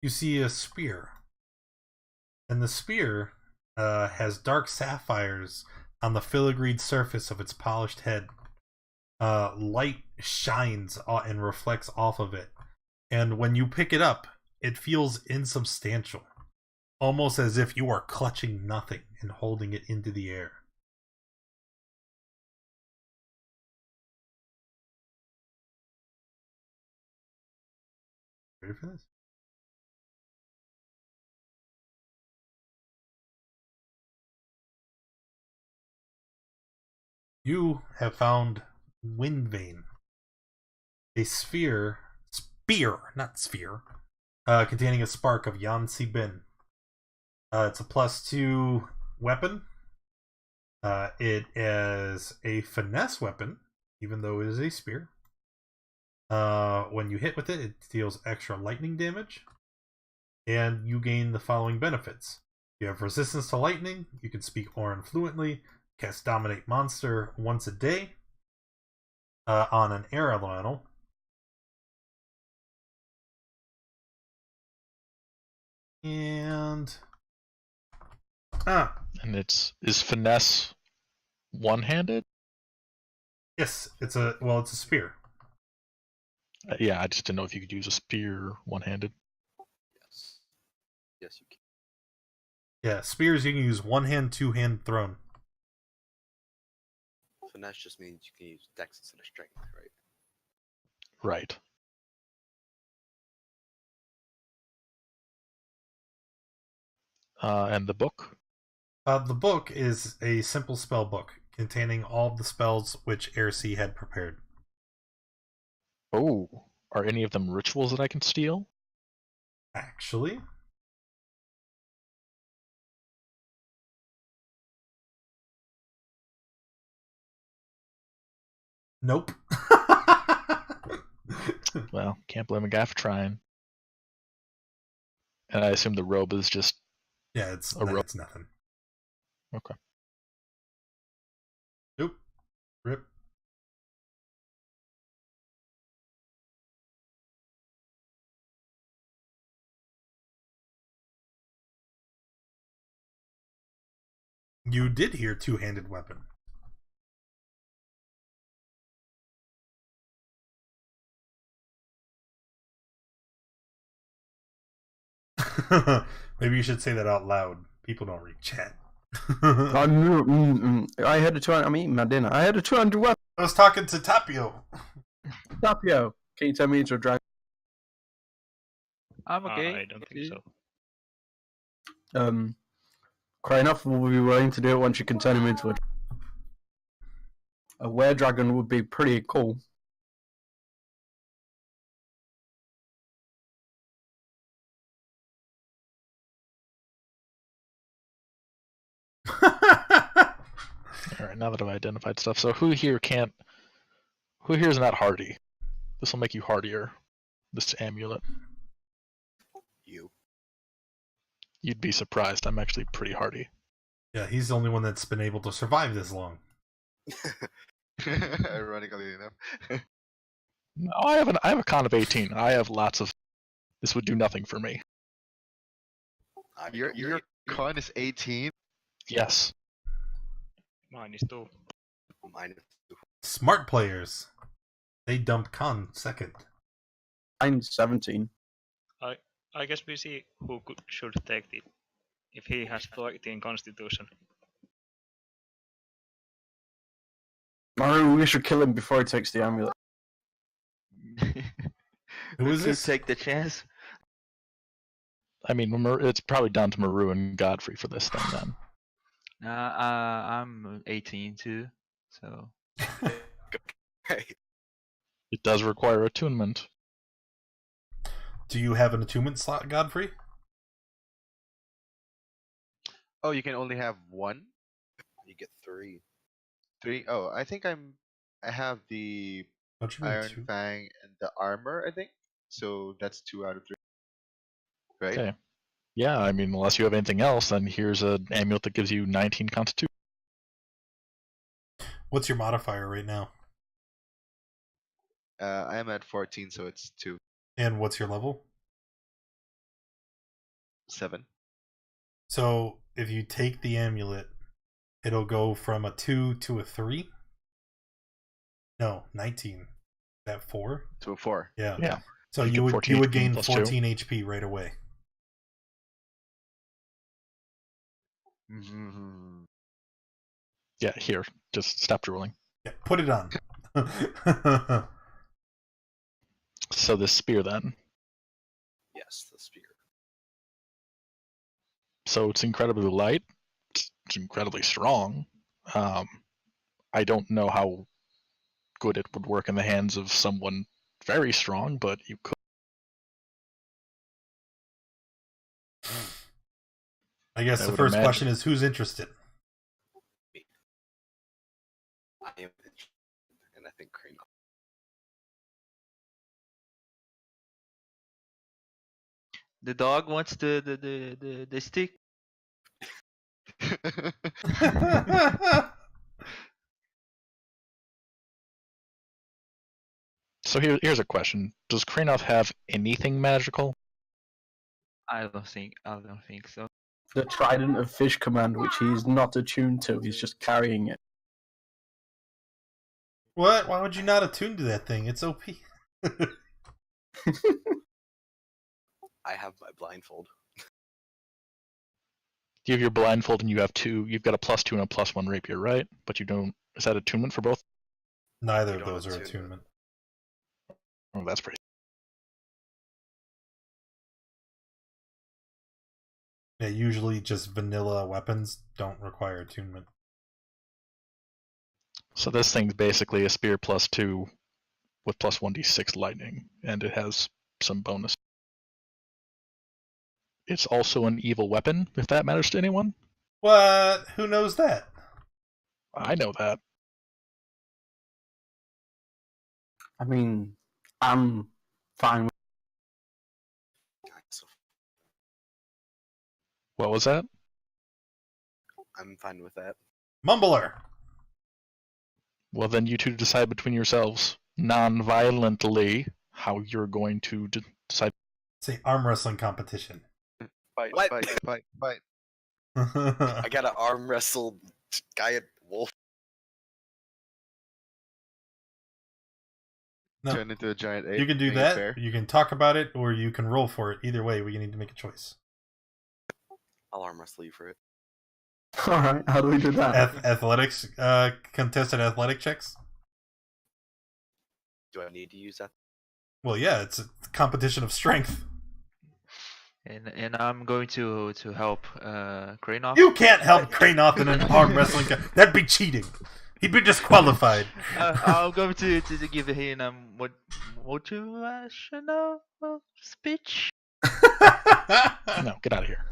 you see a spear. And the spear has dark sapphires on the filigreed surface of its polished head. Light shines and reflects off of it, and when you pick it up, it feels insubstantial, almost as if you are clutching nothing and holding it into the air. Ready for this? You have found Windvane, a spear, not sphere, containing a spark of Yansi Bin. It's a +2 weapon. It is a finesse weapon, even though it is a spear. When you hit with it, it deals extra lightning damage, and you gain the following benefits. You have resistance to lightning, you can speak Orin fluently, cast Dominate Monster once a day on an air elemental. And And is finesse one-handed? yes, it's a spear. Yeah, I just didn't know if you could use a spear one-handed. Yes. Yes, you can. Yeah, spears you can use one hand, two hand thrown. Finesse just means you can use dex instead of strength, right? Right. And the book? The book is a simple spell book containing all of the spells which Aircy had prepared. Oh, are any of them rituals that I can steal? Actually, nope. Well, can't blame a guy for trying. And I assume the robe is just Yeah, it's a robe. it's nothing. Okay. Nope. Rip. You did hear two-handed weapon. Maybe you should say that out loud. People don't read chat. I had a 200. I'm eating my dinner. I had a 200 weapon. I was talking to Tapio. Tapio, can you tell me into a dragon? I'm okay. I don't think so. Cry enough will be willing to do it once you can turn him into a were dragon would be pretty cool. Alright, now that I've identified stuff. So who here is not hardy? This will make you hardier. This amulet. You. You'd be surprised. I'm actually pretty hardy. Yeah, he's the only one that's been able to survive this long. Ironically enough. No, I have a con of 18. I have lots of. This would do nothing for me. Your con is 18. Yes. Mine is 2. Mine is 2. Smart players. They dump con second. I'm 17. I guess we see who should take it. If he has 14 constitution. We should kill him before he takes the amulet. Who is Could this? take the chance. I mean, it's probably down to Maru and Godfrey for this thing then. I'm 18 too, so. Hey. It does require attunement. Do you have an attunement slot, Godfrey? Oh, you can only have one? You get 3. 3? Oh, I think I have the Don't you mean Iron two? Fang and the armor, I think. So that's 2 out of 3. Right? Okay. Yeah, I mean, unless you have anything else, then here's an amulet that gives you 19 constitution. What's your modifier right now? I am at 14, so it's 2. And what's your level? 7. So if you take the amulet, it'll go from a 2 to a 3. No, 19. That 4? To a 4. Yeah. Yeah. So You you get would 14 HP gain plus 2. 14 HP right away. Mm-hmm. Yeah, here. Just stop drooling. Yeah, put it on. So this spear then. Yes, the spear. So it's incredibly light. It's incredibly strong. I don't know how good it would work in the hands of someone very strong, but you could. I guess I the would first imagine. question is who's interested? I am interested, and I think Crane. The dog wants the stick. So here's a question: does Kranoth have anything magical? I don't think so. The Trident of Fish command, which he's not attuned to, he's just carrying it. What? Why would you not attune to that thing? It's OP. I have my blindfold. You have your blindfold, and you have two. You've got a +2 and a +1 rapier, right? But you don't. Is that attunement for both? Neither You of don't those are attune attunement. Oh, that's pretty. Yeah, usually just vanilla weapons don't require attunement. So this thing's basically a spear +2 with +1d6 lightning, and it has some bonus. It's also an evil weapon, if that matters to anyone. What? Who knows that? I know that. I mean, I'm fine with So What was that? I'm fine with that. Mumbler. Well, then you two decide between yourselves, non-violently, how you're going to decide. It's an arm wrestling competition. Fight, What? fight, fight, fight. I gotta arm wrestle guy at wolf. No. Turn into a giant ape. You can do being a that. bear. You can talk about it, or you can roll for it. Either way, we need to make a choice. I'll arm wrestle you for it. All right, how do we do that? Athletics, contested athletic checks. Do I need to use that? Well, yeah, it's a competition of strength. And I'm going to help Kranoth. You can't help Kranoth in an arm wrestling. That'd be cheating. He'd be disqualified. I'm going to give him motivational speech. No, get out of here.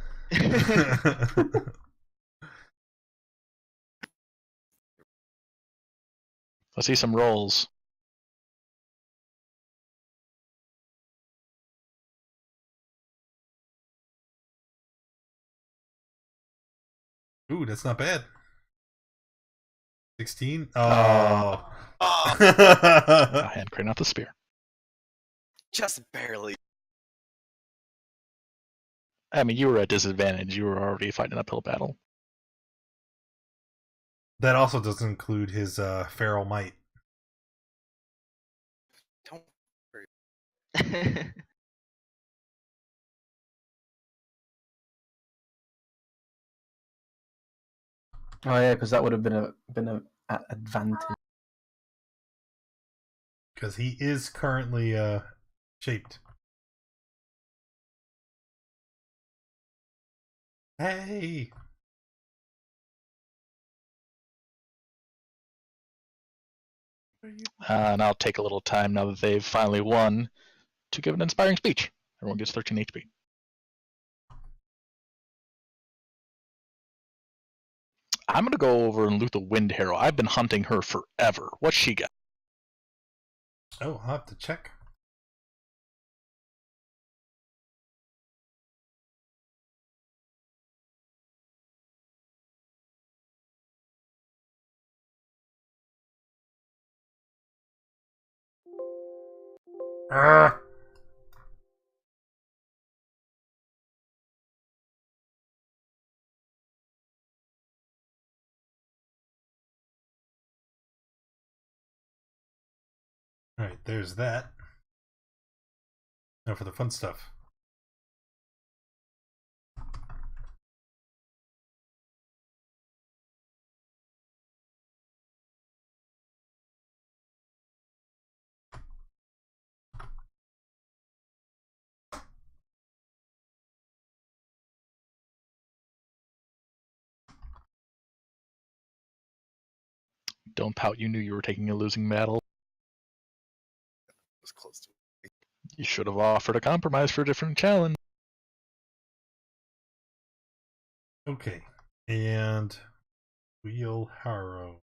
Let's see some rolls. Ooh, that's not bad. 16? Oh. Oh. I hand Kranoth the spear. Just barely. I mean, you were at disadvantage. You were already fighting an uphill battle. That also doesn't include his feral might. Don't worry. Oh yeah, because that would have been a advantage. Because he is currently shaped. Hey! And I'll take a little time now that they've finally won to give an inspiring speech. Everyone gets 13 HP. I'm going to go over and loot the Wind Harrow. I've been hunting her forever. What's she got? Oh, I'll have to check. Alright, there's that. Now for the fun stuff. Don't pout, you knew you were taking a losing battle. It was close to it. You should have offered a compromise for a different challenge. Okay. And Wheel Harrow.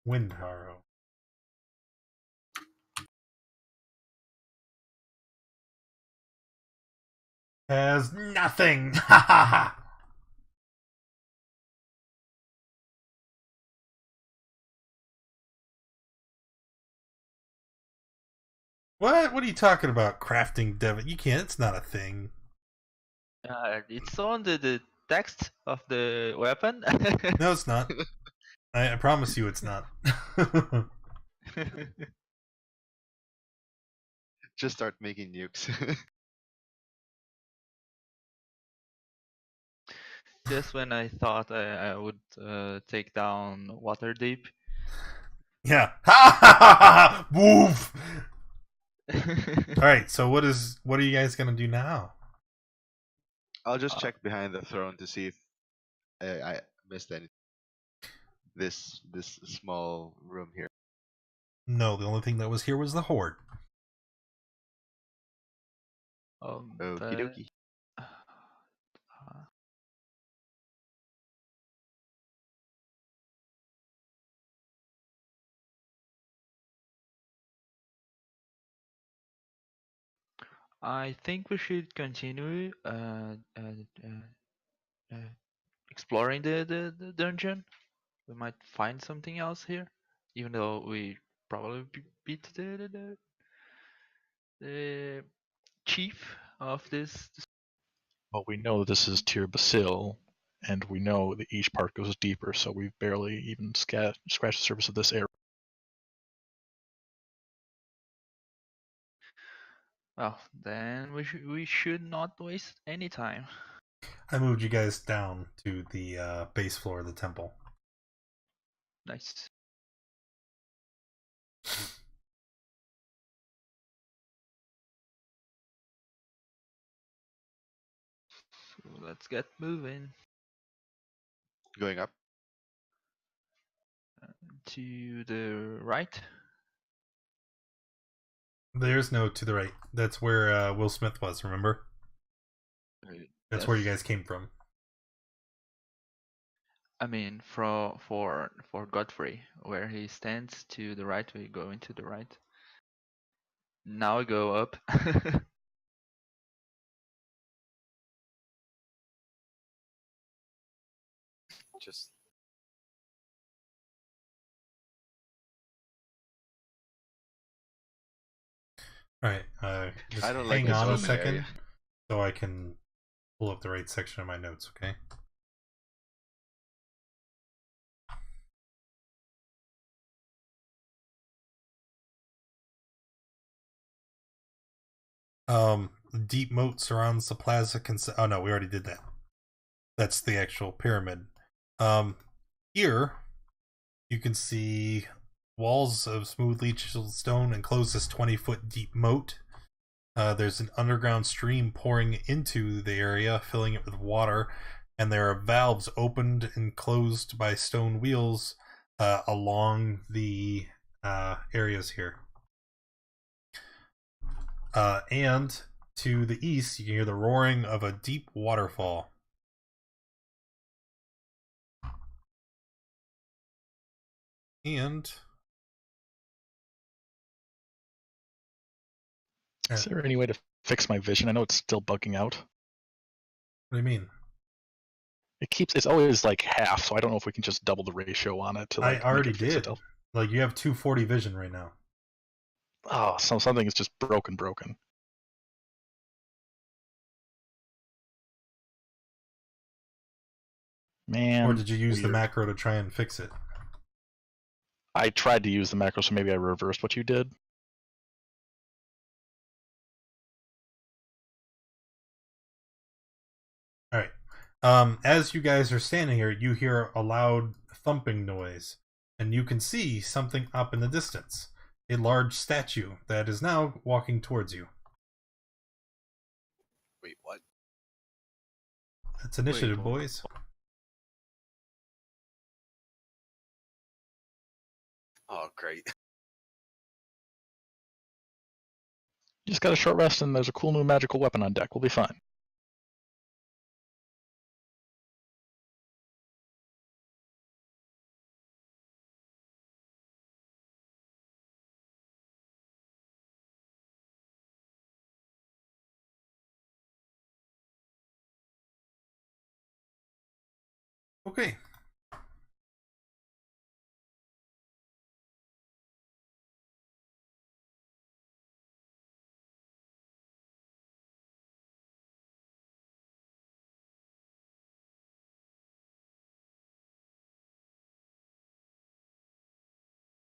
Wind Harrow. Has nothing! Ha ha ha! What? What are you talking about? Crafting Devon? You can't. It's not a thing. It's on the text of the weapon. No, it's not. I promise you, it's not. Just start making nukes. Just when I thought I would take down Waterdeep. Yeah. Ha ha ha ha! Woof! Alright, so what are you guys gonna do now? I'll just check behind the throne to see if I missed anything. This small room here. No, the only thing that was here was the horde. Okie But, dokie. I think we should continue exploring the dungeon. We might find something else here, even though we probably beat the chief of this. Well, we know this is Tir Basil, and we know that each part goes deeper, so we've barely even scratched the surface of this area. Well, then we should not waste any time. I moved you guys down to the base floor of the temple. Nice. So let's get moving Going up. to the right. There's no to the right. That's where Will Smith was, remember? That's where you Yes. guys came from. I mean, for Godfrey, where he stands to the right, we go into the right. Now we go up. Just Alright, just I don't like hang this on a open second area. so I can pull up the right section of my notes, okay? Deep moat surrounds the plaza. Oh no, we already did that. That's the actual pyramid. Here you can see walls of smoothly chiseled stone enclose this 20-foot deep moat. There's an underground stream pouring into the area, filling it with water, and there are valves opened and closed by stone wheels along the areas here. And to the east, you can hear the roaring of a deep waterfall. And Is there any way to fix my vision? I know it's still bugging out. what do you mean? It's always like half, so I don't know if we can just double the ratio on it to like I already make it fix did. itself. Like, you have 240 vision right now. Oh, so something is just broken. Man. Or did you use the weird. macro to try and fix it? I tried to use the macro, so maybe I reversed what you did. As you guys are standing here, you hear a loud thumping noise, and you can see something up in the distance. A large statue that is now walking towards you. Wait, what? That's initiative, Wait, boys. Oh, great. Just got a short rest, and there's a cool new magical weapon on deck. We'll be fine. Okay.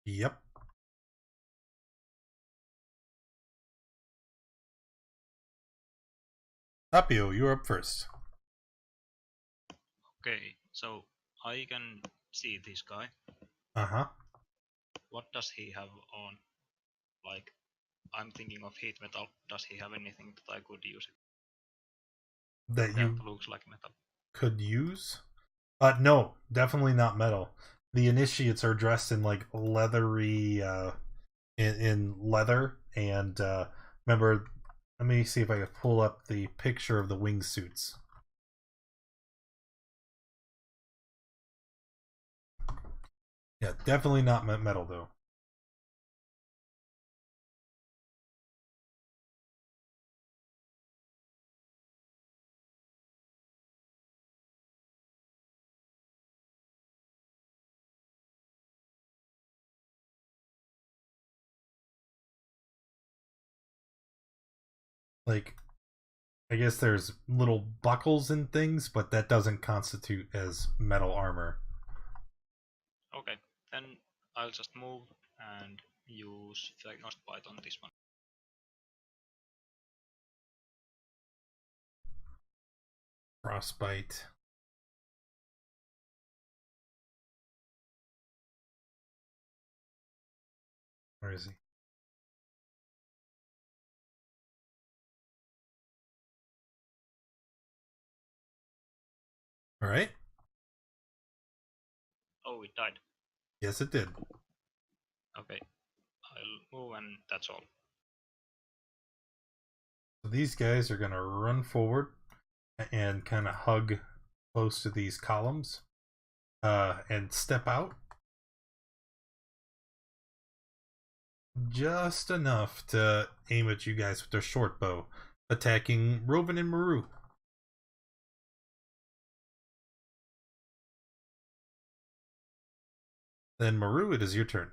Yep. Tapio, you're up first. Okay, so I can see this guy. Uh-huh. What does he have on? Like, I'm thinking of heat metal. Does he have anything that I could use? That That you looks like metal. could use? No, definitely not metal. The initiates are dressed in like leathery, in leather, and remember, let me see if I can pull up the picture of the wingsuits. Yeah, definitely not metal though. Like, I guess there's little buckles and things, but that doesn't constitute as metal armor. Okay, then I'll just move and use Frostbite on this one. Frostbite. Where is he? All right. Oh, it died. Yes, it did. Okay, I'll move and that's all. So these guys are gonna run forward and kind of hug close to these columns, and step out just enough to aim at you guys with their short bow, attacking Rovan and Maru. Then Maru, it is your turn.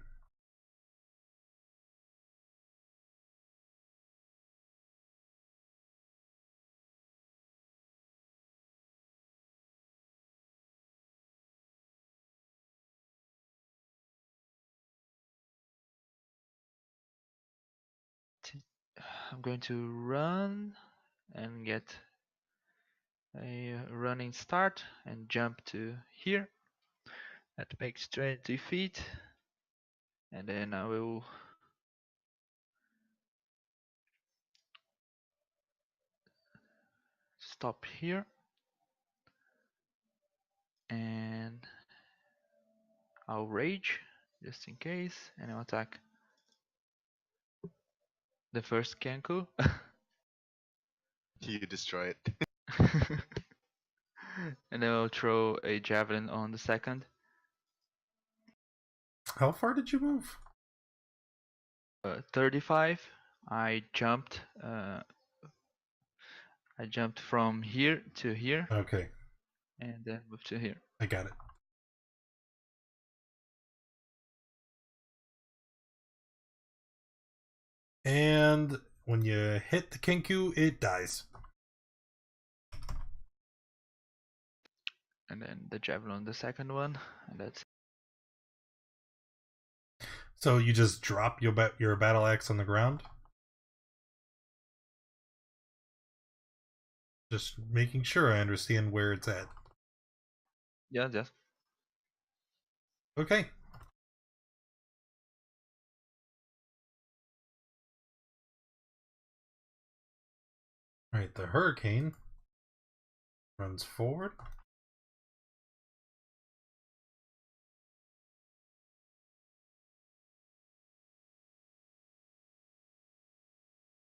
I'm going to run and get a running start and jump to here. That makes 20 feet. And then I will stop here. And I'll rage just in case. And I'll attack the first Kenku. You destroy it. And then I'll throw a javelin on the second. How far did you move? 35. I jumped from here to here Okay, and then moved to here. I got it. And when you hit the Kinku, it dies. And then the javelin on the second one, and that's So you just drop your battle axe on the ground. Just making sure I understand where it's at. Yeah, just Okay. Alright, the hurricane runs forward.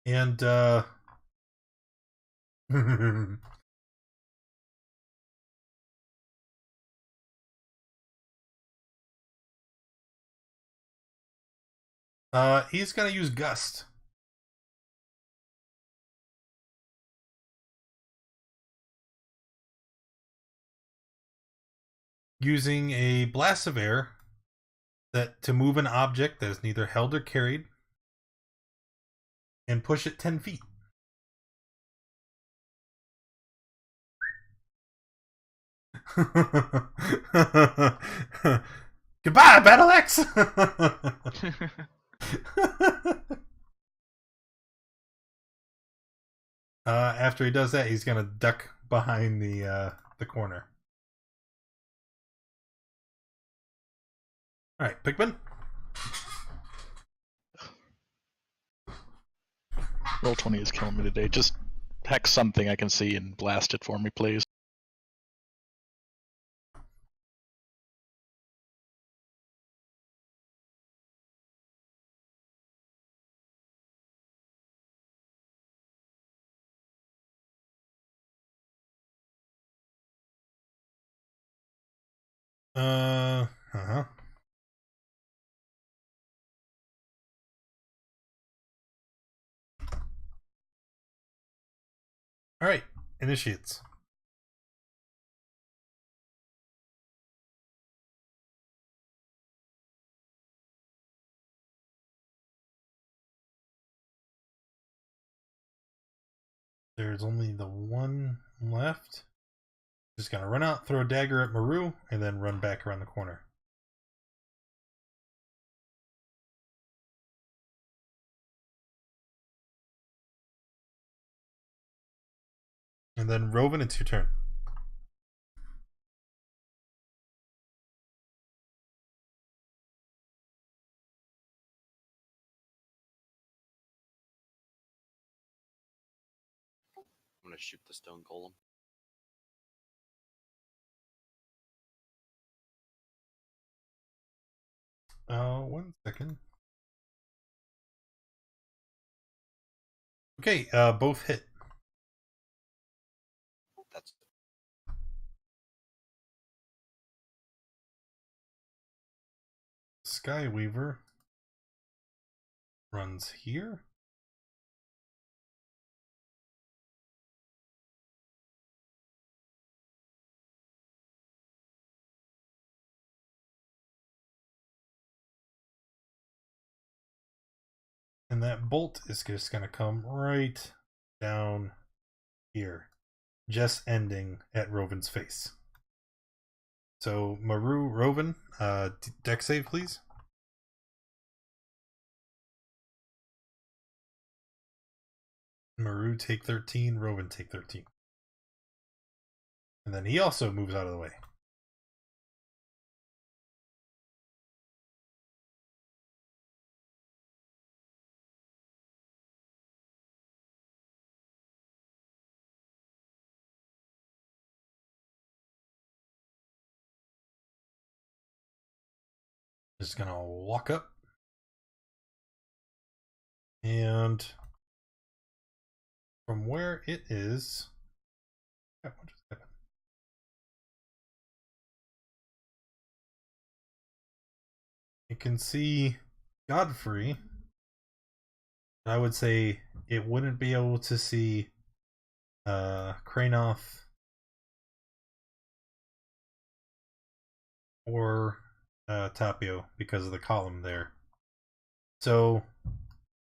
And he's gonna use gust. Using a blast of air that to move an object that is neither held or carried and push it 10 feet. Goodbye, Battle Axe! After he does that, he's gonna duck behind the corner. All right, Pikmin. Roll 20 is killing me today. Just hex something I can see and blast it for me, please. Uh-huh. All right, initiates. There's only the one left. Just gonna run out, throw a dagger at Maru, and then run back around the corner. And then Rovan, it's your turn. I'm gonna shoot the stone golem. One second. Okay, both hit. That's Skyweaver runs here. And that bolt is just going to come right down here, just ending at Rovan's face. So, Maru, Rovan, deck save, please. Maru take 13, Rovan take 13. And then he also moves out of the way. Just gonna walk up. And from where it is, what just happened? You can see Godfrey. I would say it wouldn't be able to see Kranoth or Tapio because of the column there. So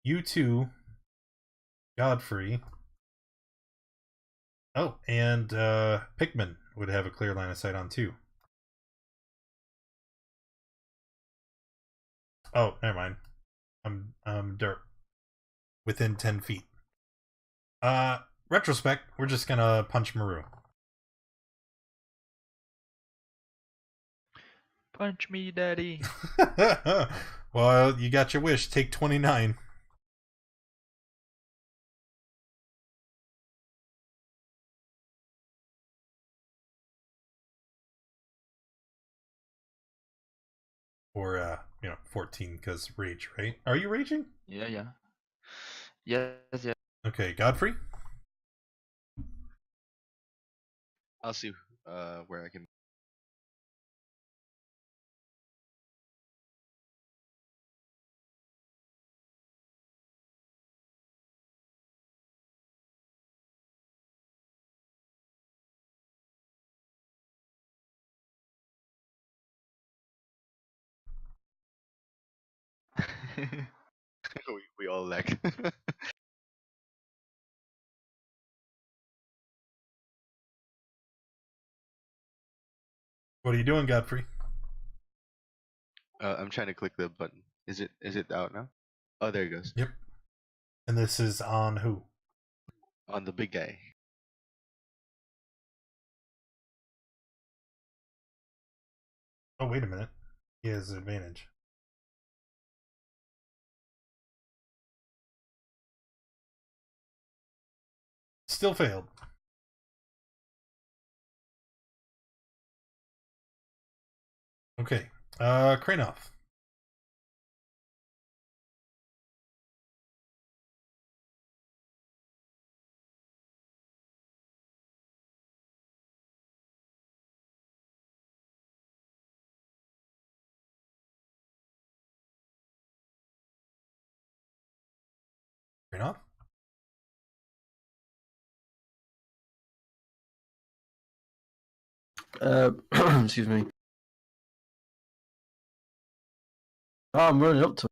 you two, Godfrey. Oh, and Pikmin would have a clear line of sight on too. Oh, never mind. I'm dirt. Within 10 feet. retrospect, we're just gonna punch Maru. Punch me, daddy. Well, you got your wish. Take 29. Or 14 because rage, right? Are you raging? Yeah. Yes. Okay, Godfrey. I'll see where I can. we all lag. What are you doing, Godfrey? I'm trying to click the button. Is it out now? Oh, there it goes. Yep. And this is on who? On the big guy. Oh, wait a minute. He has advantage. Still failed. Okay. Kranov. Kranov? Excuse me. Oh, I'm running up to it.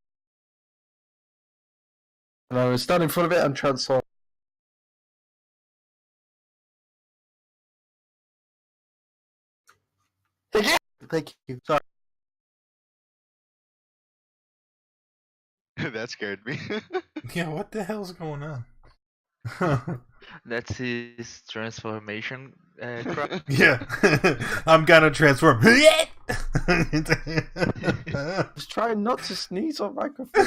And I was standing in front of it and transform. Thank you. Sorry. That scared me. Yeah, what the hell's going on? That's his transformation cry. Yeah. I'm gonna transform. Just trying not to sneeze on microphone.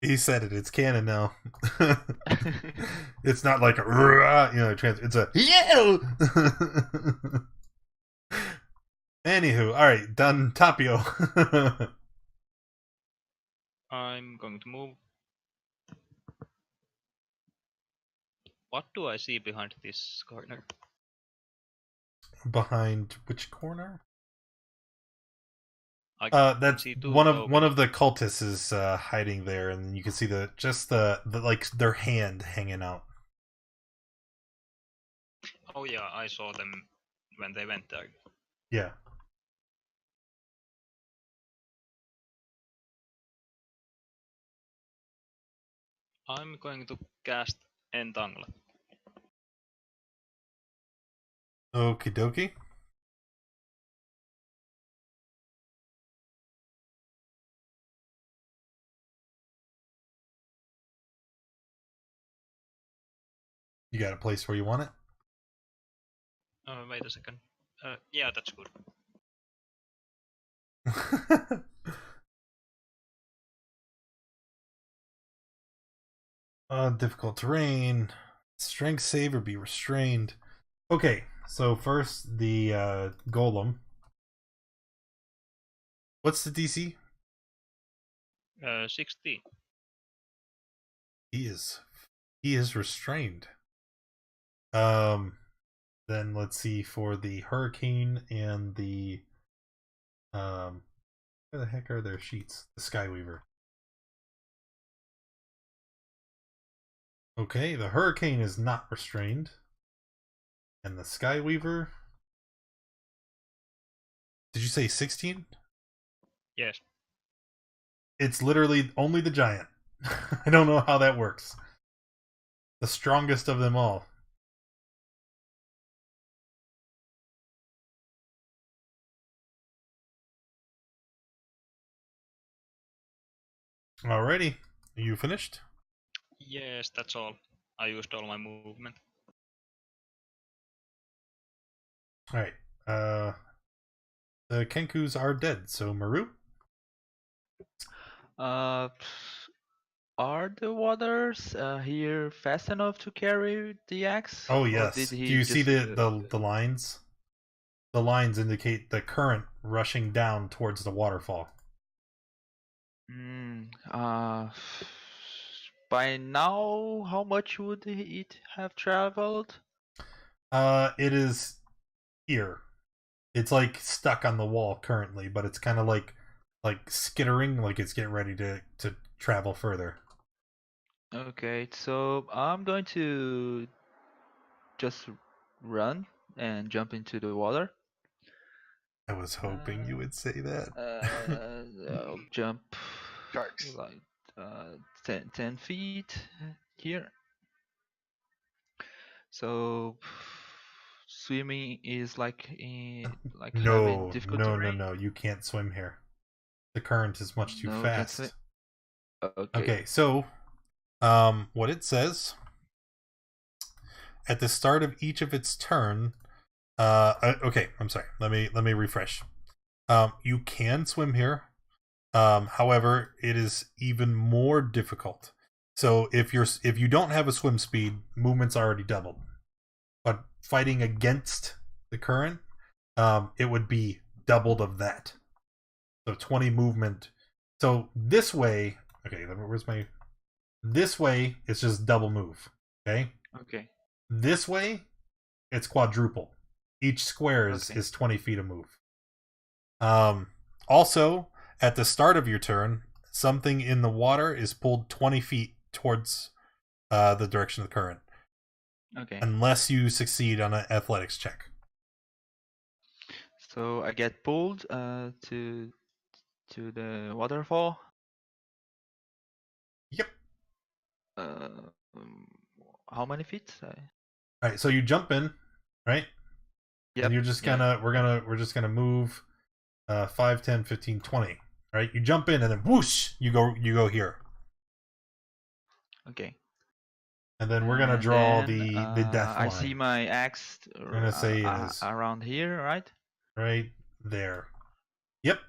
He said it. It's canon now. It's not like it's a Anywho, all right, done. Tapio. I'm going to move. What do I see behind this corner? Behind which corner? I can That's see two one openings. of the cultists is hiding there, and you can see the like their hand hanging out. Oh yeah, I saw them when they went there. Yeah. I'm going to cast Entangle. Okie dokie. You got a place where you want it? Wait a second. Yeah, that's good. Difficult terrain. Strength save or be restrained. Okay, so first the golem. What's the DC? 16. He is restrained. Then let's see for the hurricane and the where the heck are their sheets? The Skyweaver. Okay, the hurricane is not restrained. And the Skyweaver. Did you say 16? Yes. It's literally only the giant. I don't know how that works. The strongest of them all. Alrighty, you finished? Yes, that's all. I used all my movement. Alright. The Kenkus are dead, so Maru? Are the waters here fast enough to carry the axe? Oh Or yes. did Do he you see just, the lines? The lines indicate the current rushing down towards the waterfall. Mm, by now, how much would it have traveled? It is here. It's like stuck on the wall currently, but it's kind of like skittering, like it's getting ready to travel further. Okay, so I'm going to just run and jump into the water. I was hoping you would say that. I'll jump Sharks. like 10 feet here. So swimming is like having No, difficult no, no, terrain. no. You can't swim here. The current is much too No, can't fast. swim. Okay. Okay, so what it says at the start of each of its turn. Okay, I'm sorry. Let me refresh. You can swim here. However, it is even more difficult. So if you don't have a swim speed, movement's already doubled. But fighting against the current, it would be doubled of that. So 20 movement. So this way, okay, where's my? This way, it's just double move. Okay. Okay. This way, it's quadruple. Each square is Okay. 20 feet of move. Also, at the start of your turn, something in the water is pulled 20 feet towards the direction of the current. Okay. Unless you succeed on an athletics check. So I get pulled to the waterfall. Yep. How many feet? Alright, so you jump in, right? Yep. And you're just gonna we're just gonna move 5, 10, 15, 20. Right? You jump in and then whoosh, you go here. Okay. And then we're gonna draw then, the death line. I see my axe We're gonna say it is around here, right? right there. Yep.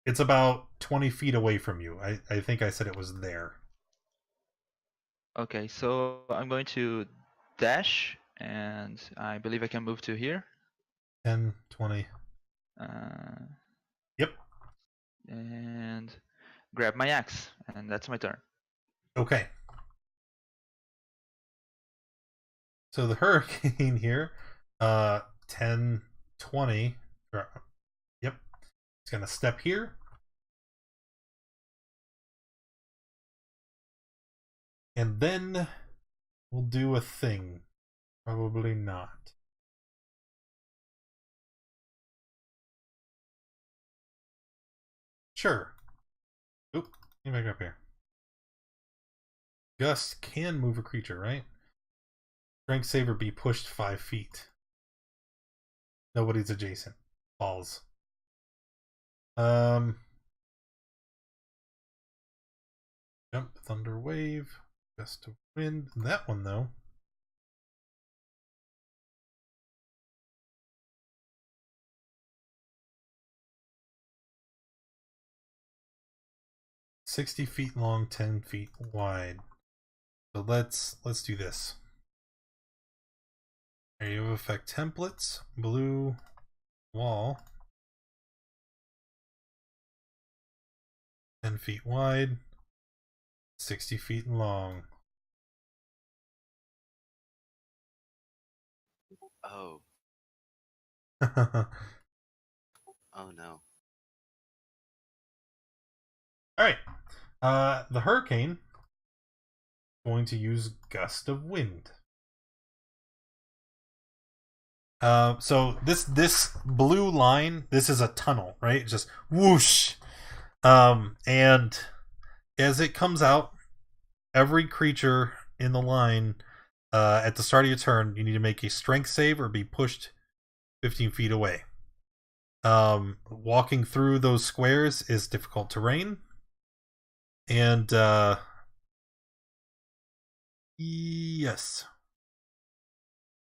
It's about 20 feet away from you. I think I said it was there. Okay, so I'm going to dash, and I believe I can move to here. 10, 20. Yep. And grab my axe, and that's my turn. Okay. So the hurricane here, 10, 20. Yep. It's gonna step here. And then we'll do a thing. Probably not. Sure. Oop, get back up here. Gust can move a creature, right? Strength save or be pushed 5 feet. Nobody's adjacent. Falls. Jump, thunder wave, gust of wind. That one though. $60 feet long, 10 feet wide. So let's do this. Area of effect templates, blue wall, 10 feet wide, 60 feet long. Oh, oh no. Alright. The hurricane going to use gust of wind. So this blue line, this is a tunnel, right? It's just whoosh. And as it comes out, every creature in the line, at the start of your turn, you need to make a strength save or be pushed 15 feet away. Walking through those squares is difficult terrain. And yes.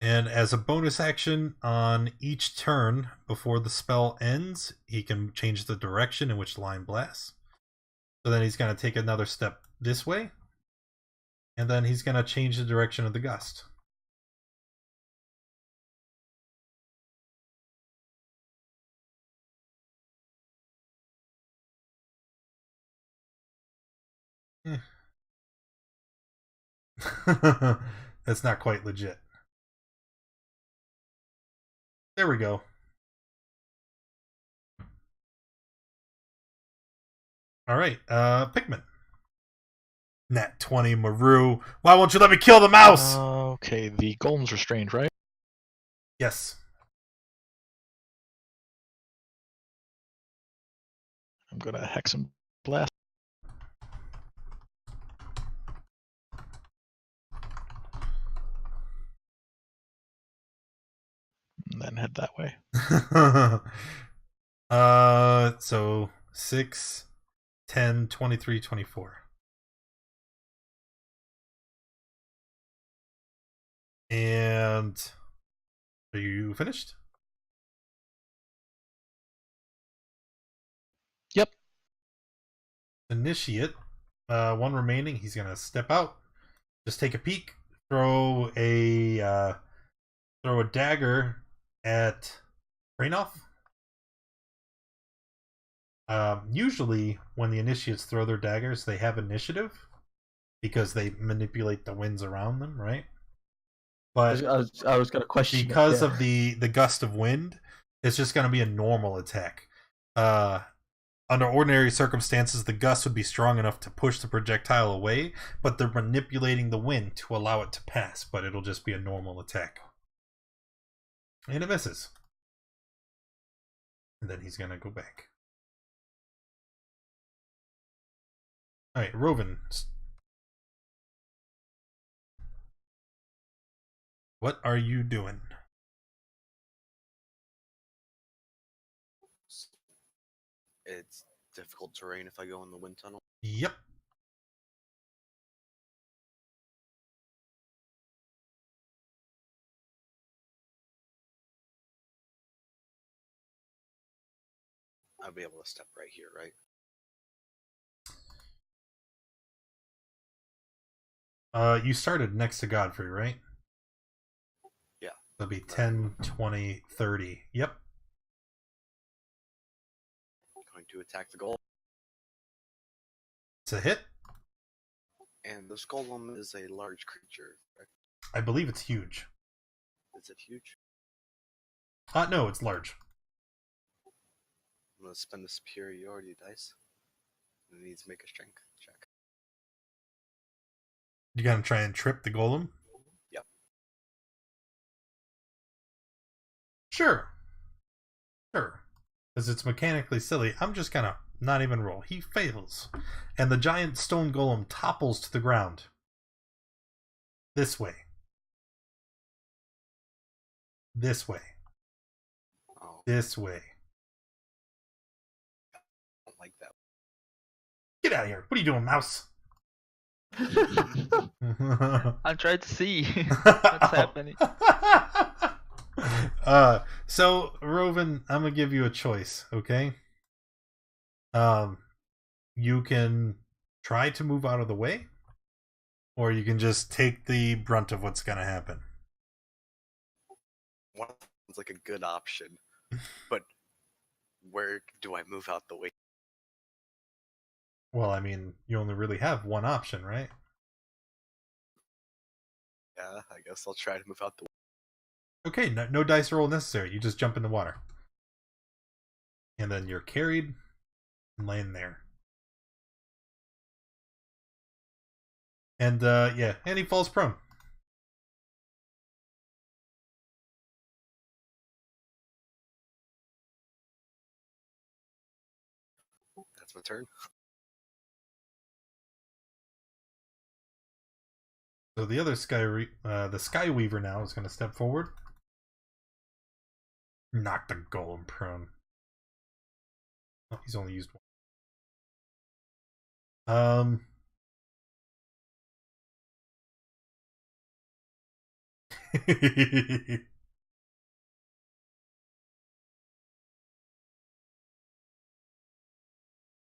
And as a bonus action on each turn before the spell ends, he can change the direction in which the line blasts. So then he's going to take another step this way. And then he's going to change the direction of the gust. That's not quite legit. There we go. All right, Pikmin. Nat 20, Maru. Why won't you let me kill the mouse? Okay, the golem's restrained, right? Yes. I'm gonna hex and blast. And then head that way. So 6, 10, 23, 24. And are you finished? Yep. Initiate. One remaining. He's gonna step out. Just take a peek. Throw a dagger at Rainoff. Usually, when the initiates throw their daggers, they have initiative because they manipulate the winds around them, right? But I was going to question because it, yeah. of the gust of wind, it's just going to be a normal attack. Under ordinary circumstances, the gust would be strong enough to push the projectile away, but they're manipulating the wind to allow it to pass, but it'll just be a normal attack. And it misses. And then he's going to go back. Alright, Roven. What are you doing? It's difficult terrain if I go in the wind tunnel. Yep. I'll be able to step right here, right? You started next to Godfrey, right? Yeah. That'll be 10, 20, 30. Yep. Going to attack the golem. It's a hit. And this golem is a large creature, correct? I believe it's huge. Is it huge? No, it's large. I'm going to spend the superiority dice. It needs to make a strength check. You gonna try and trip the golem? Yep. Sure. Sure. Because it's mechanically silly. I'm just gonna not even roll. He fails. And the giant stone golem topples to the ground. This way. This way. Oh, This way. I don't like that. Get out of here. What are you doing, mouse? I'm trying to see what's happening. So Roven, I'm gonna give you a choice, okay? You can try to move out of the way, or you can just take the brunt of what's gonna happen. One sounds like a good option, but where do I move out the way? Well, I mean, you only really have one option, right? Yeah, I guess I'll try to move out the way. Okay, no dice roll necessary. You just jump in the water. And then you're carried and laying there. And yeah, and he falls prone. That's my turn. So the other the Skyweaver now is going to step forward. Knock the golem prone. Oh, he's only used one. Um.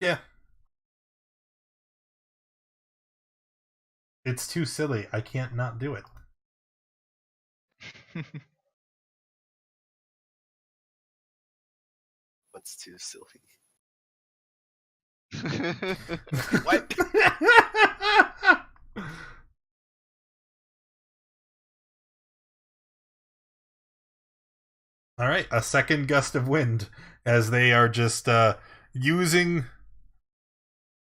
Yeah. It's too silly. I can't not do it. What's too silly? What? All right, a second gust of wind as they are just using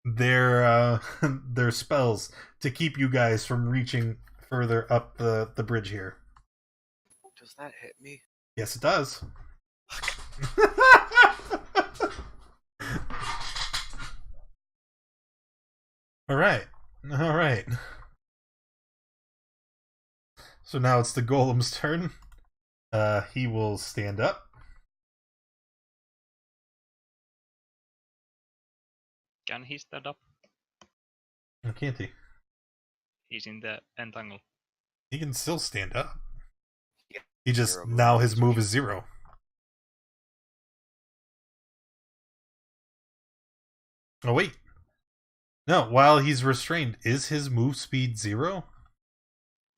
their their spells to keep you guys from reaching further up the bridge here. Does that hit me? Yes, it does. All right. All right. So now it's the golem's turn. He will stand up. Can he stand up? Or can't he? He's in the entangle. He can still stand up. Yeah. He just Zero now movement his is move what is 0. Oh wait. No, while he's restrained, is his move speed 0?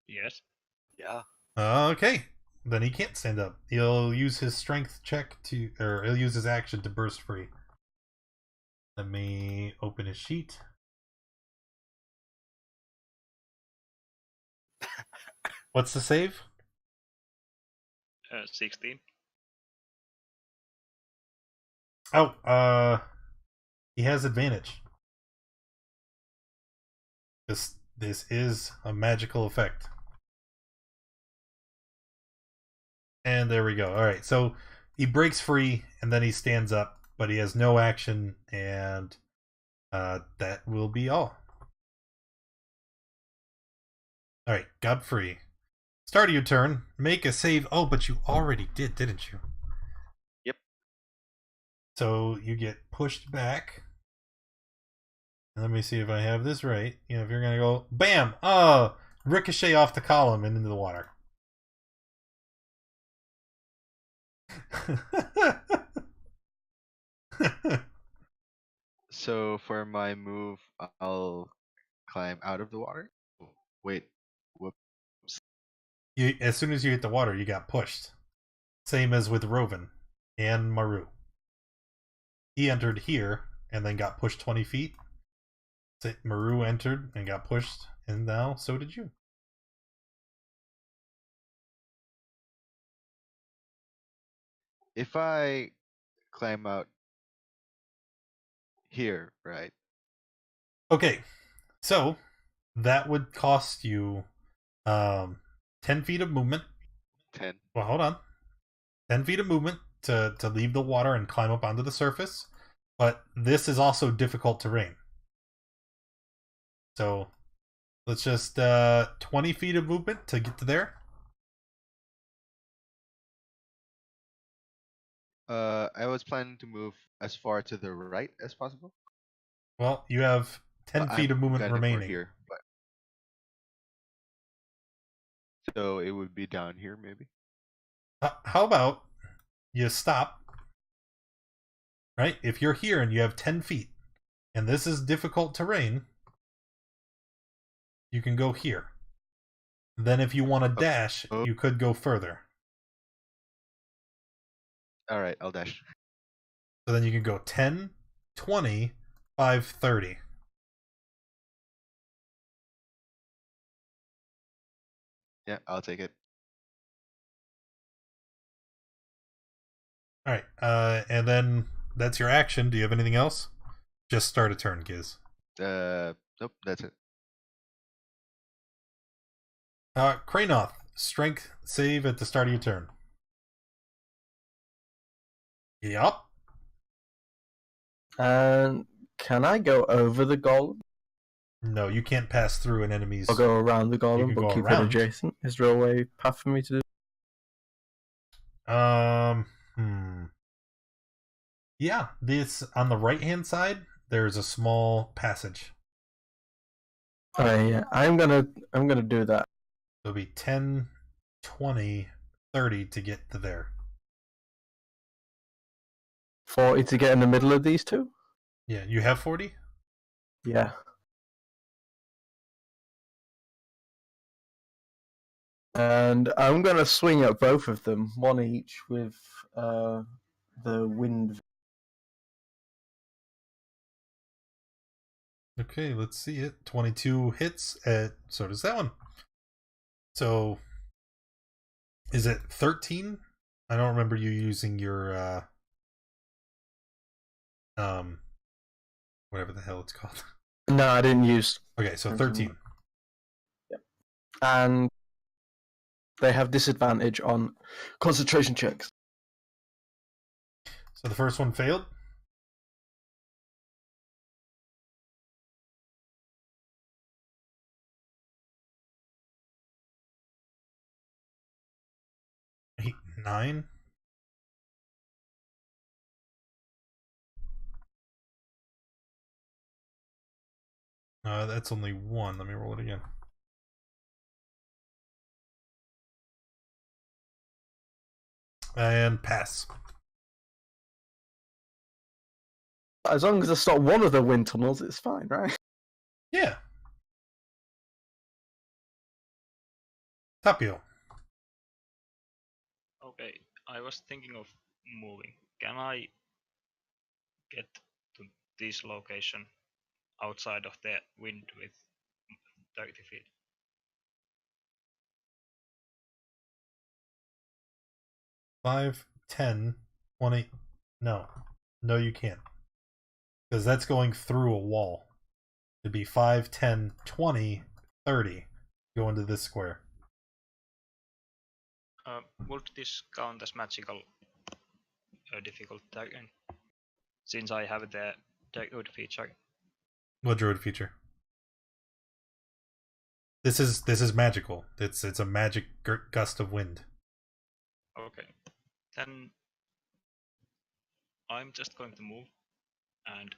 Yes. Yeah. Okay. Then he can't stand up. He'll use his strength check or he'll use his action to burst free. Let me open his sheet. What's the save? 16. Oh, he has advantage. This is a magical effect. And there we go. All right, so he breaks free and then he stands up, but he has no action, and that will be all. All right, Godfrey. Start of your turn. Make a save. Oh, but you already did, didn't you? Yep. So you get pushed back. Let me see if I have this right. You know, if you're gonna go, bam! Oh, ricochet off the column and into the water. So for my move, I'll climb out of the water. Oh, wait, whoops. As soon as you hit the water, you got pushed. Same as with Roven and Maru. He entered here and then got pushed 20 feet. Maru entered and got pushed, and now so did you. If I climb out here, right? Okay, so that would cost you 10 feet of movement. 10. Well, hold on. 10 feet of movement to leave the water and climb up onto the surface. But this is also difficult terrain. So let's just 20 feet of movement to get to there. I was planning to move as far to the right as possible. Well, you have 10 feet of movement kind of more remaining. here, but so it would be down here, maybe. How about you stop? Right? If you're here and you have 10 feet, and this is difficult terrain, you can go here. Then if you want to dash, you could go further. Alright, I'll dash. So then you can go 10, 20, 5, 30. Yeah, I'll take it. Alright, and then that's your action. Do you have anything else? Just start a turn, Giz. Nope, that's it. Kranoth, strength save at the start of your turn. Yup. And can I go over the golem? No, you can't pass through an enemy's. Or go around the You golem, can but go keep around. it adjacent? Is there a way path for me to do? Yeah, this on the right hand side, there's a small passage. Yeah, I'm gonna do that. It'll be 10, 20, 30 to get to there. 40 to get in the middle of these two. Yeah, you have 40? Yeah. And I'm gonna swing at both of them, one each with the wind. Okay, let's see it. 22 hits, so does that one. So, is it 13? I don't remember you using your, whatever the hell it's called. No, I didn't use. Okay, so 13. Yep. And they have disadvantage on concentration checks. So the first one failed. Eight, 9. That's only one. Let me roll it again. And pass. As long as I stop one of the wind tunnels, it's fine, right? Yeah. Tapio. Okay, I was thinking of moving. Can I get to this location outside of the wind with 30 feet? 5, 10, 20. No. No, you can't. Because that's going through a wall. It'd be 5, 10, 20, 30. Go into this square. Would this count as magical difficulty again? Since I have the druid feature. What druid feature? This is magical. It's a magic gust of wind. Okay. Then I'm just going to move and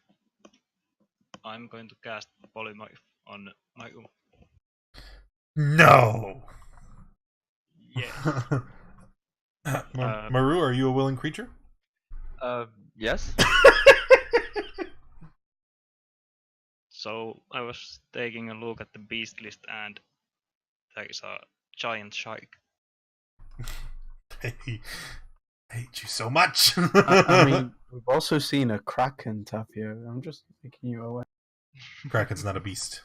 I'm going to cast polymorph on my No. Yes. Maru, are you a willing creature? Yes. So I was taking a look at the beast list and there is a giant shark. I hate you so much. I mean, we've also seen a kraken, Tapio. I'm just making you aware. Kraken's not a beast.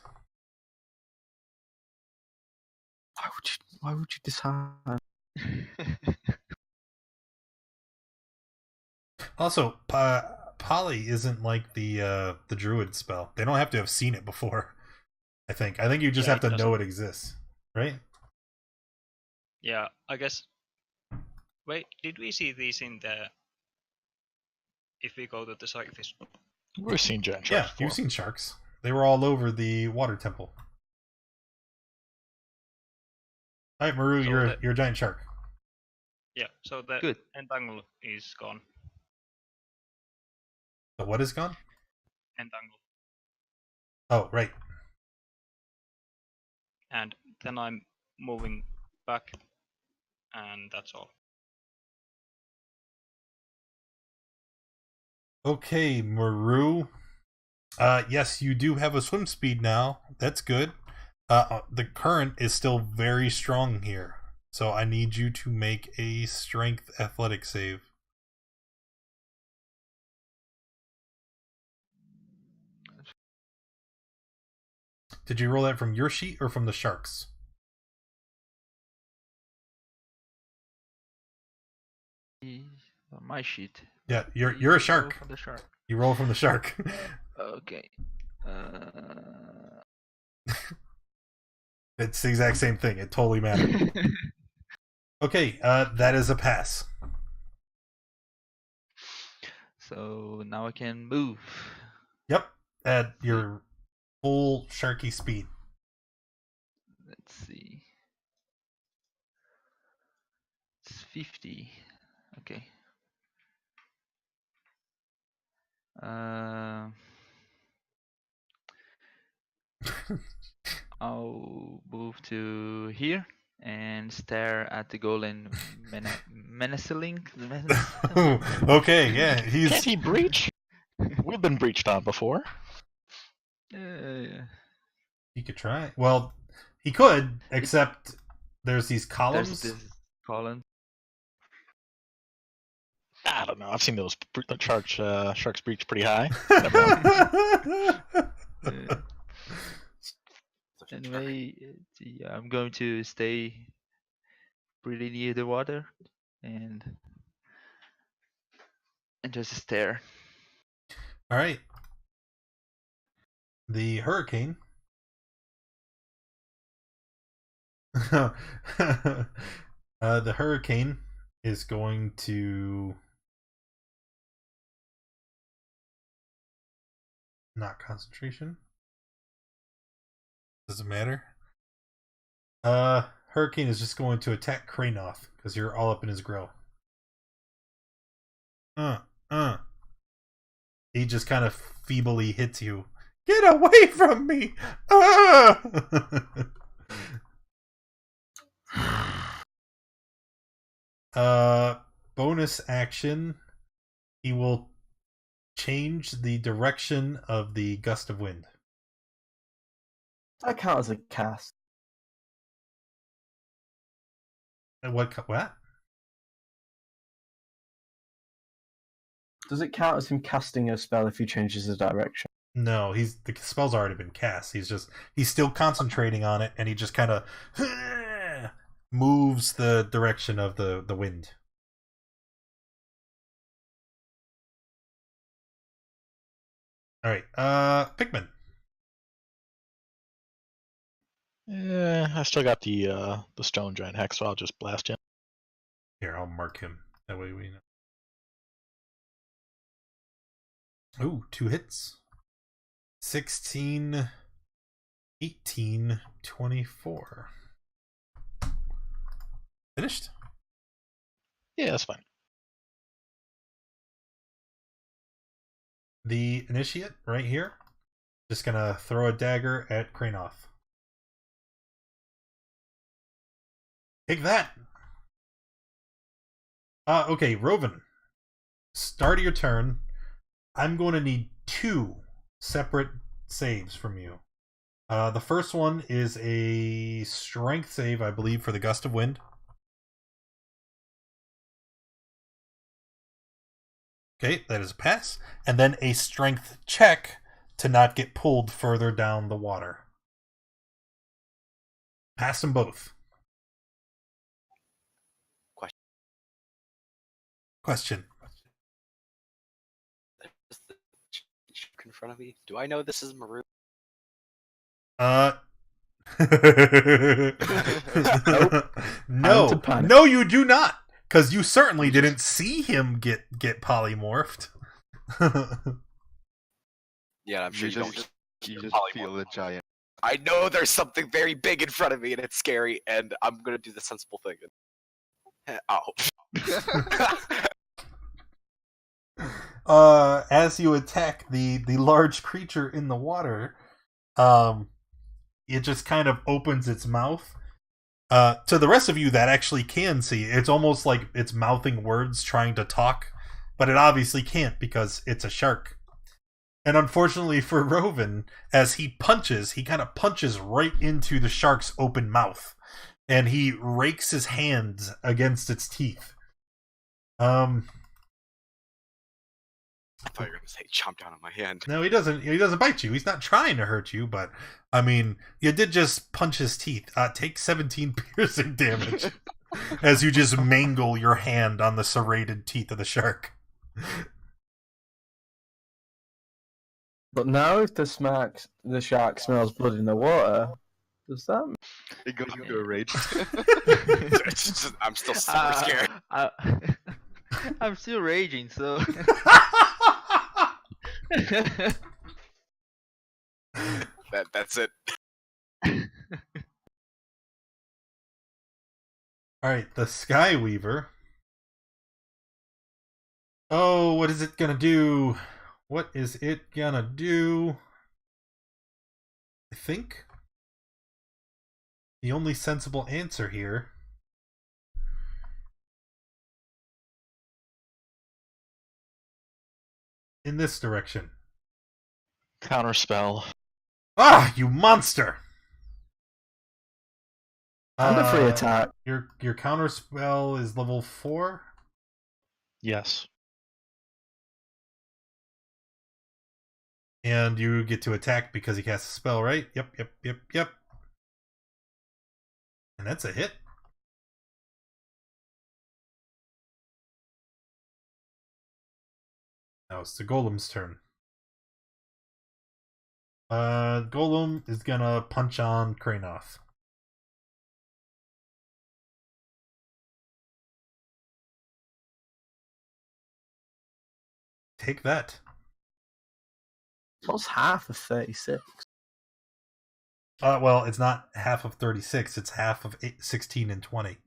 Why would you dishearten? Also, Poly isn't like the druid spell. They don't have to have seen it before. I think you just Yeah, have to it know it exists, right? Yeah, I guess. Wait, did we see these in the? If we go to the surface. We've seen giant sharks Yeah, before. you've seen sharks. They were all over the water temple. All right, Maru, So you're a giant shark. Yeah, so the Good. entangle is gone. So what is gone? Entangle. Oh, right. And then I'm moving back, and that's all. Okay, Maru. Yes, you do have a swim speed now. That's good. The current is still very strong here, so I need you to make a strength athletic save. Did you roll that from your sheet or from the sharks? My sheet. Yeah, you're a Roll shark. for the shark. You roll from the shark. Okay. It's the exact same thing. It totally matters. Okay, that is a pass. So now I can move. Yep, at your full sharky speed. Let's see. It's 50. Okay. I'll move to here and stare at the golem menacing. Okay, yeah, Can't he's he breach? We've been breached on before. he could try. Well, he could, except there's these columns. There's this column. I don't know. I've seen those sharks breach pretty high. Anyway, yeah, I'm going to stay pretty near the water and just stare. All right. The hurricane. The hurricane is going to not concentration. Doesn't matter. Hurricane is just going to attack Kranoth because you're all up in his grill. He just kind of feebly hits you. Get away from me! Bonus action. He will change the direction of the gust of wind. That counts as a cast. What? Does it count as him casting a spell if he changes the direction? No, the spell's already been cast. He's still concentrating on it, and he just kind of moves the direction of the wind. All right, Pikmin. Yeah, I still got the stone giant hex, so I'll just blast him. Here, I'll mark him. That way we know. Ooh, 2 hits. 16, 18, 24. Finished? Yeah, that's fine. The initiate, right here, just gonna throw a dagger at Kranoth. Take that! Okay, Rovan. Start of your turn. I'm going to need 2 separate saves from you. The first one is a strength save, I believe, for the gust of wind. Okay, that is a pass. And then a strength check to not get pulled further down the water. Pass them both. Question. In front of me. Do I know this is maroon? No, no, you do not, because you certainly didn't see him get polymorphed. Yeah, I'm sure You you don't. just feel the giant. I know there's something very big in front of me and it's scary, and I'm gonna do the sensible thing. As you attack the large creature in the water, it just kind of opens its mouth. To the rest of you that actually can see, it's almost like it's mouthing words trying to talk, but it obviously can't because it's a shark. And unfortunately for Rovan, as he kind of punches right into the shark's open mouth, and he rakes his hands against its teeth. I thought you were gonna say chomp down on my hand. No, he doesn't. He doesn't bite you. He's not trying to hurt you, but I mean, you did just punch his teeth. Take 17 piercing damage as you just mangle your hand on the serrated teeth of the shark. But now, if the shark smells blood in the water, does that? It goes into a rage. I'm still super scared. I'm still raging, so. That's it. Alright, the Skyweaver. Oh, what is it gonna do? What is it gonna do? I think the only sensible answer here in this direction. Counterspell. Ah, you monster! And a free attack. Your counter spell is level 4. Yes. And you get to attack because he casts a spell, right? Yep. And that's a hit. Now it's the Golem's turn. Golem is gonna punch on Kranoth. Take that. What's half of 36? Well, it's not half of 36. It's half of 16 and 20.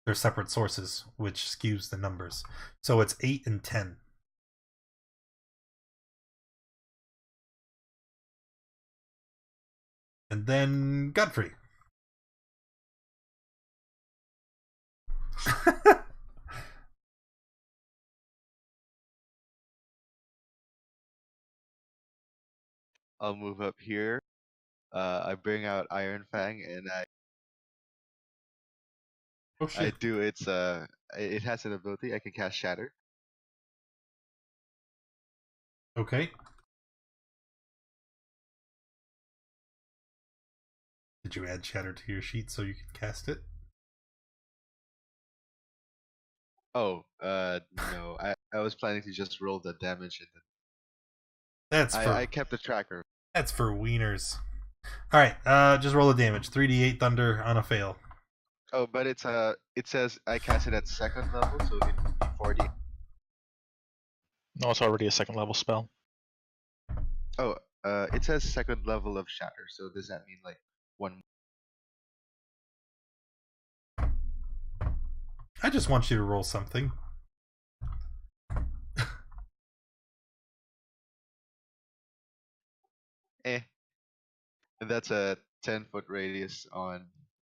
They're separate sources, which skews the numbers. So it's 8 and 10. And then Godfrey. I'll move up here. I bring out Iron Fang and Oh I shit. do its it has an ability. I can cast Shatter. Okay. Did you add Shatter to your sheet so you can cast it? Oh, no. I was planning to just roll the damage and That's for I kept the tracker. that's for wieners. All right, just roll the damage. 3d8 thunder on a fail. Oh, but it says I cast it at second level, so it would be 40. No, it's already a second level spell. Oh, it says second level of Shatter. So does that mean like one? I just want you to roll something. And that's a 10-foot radius on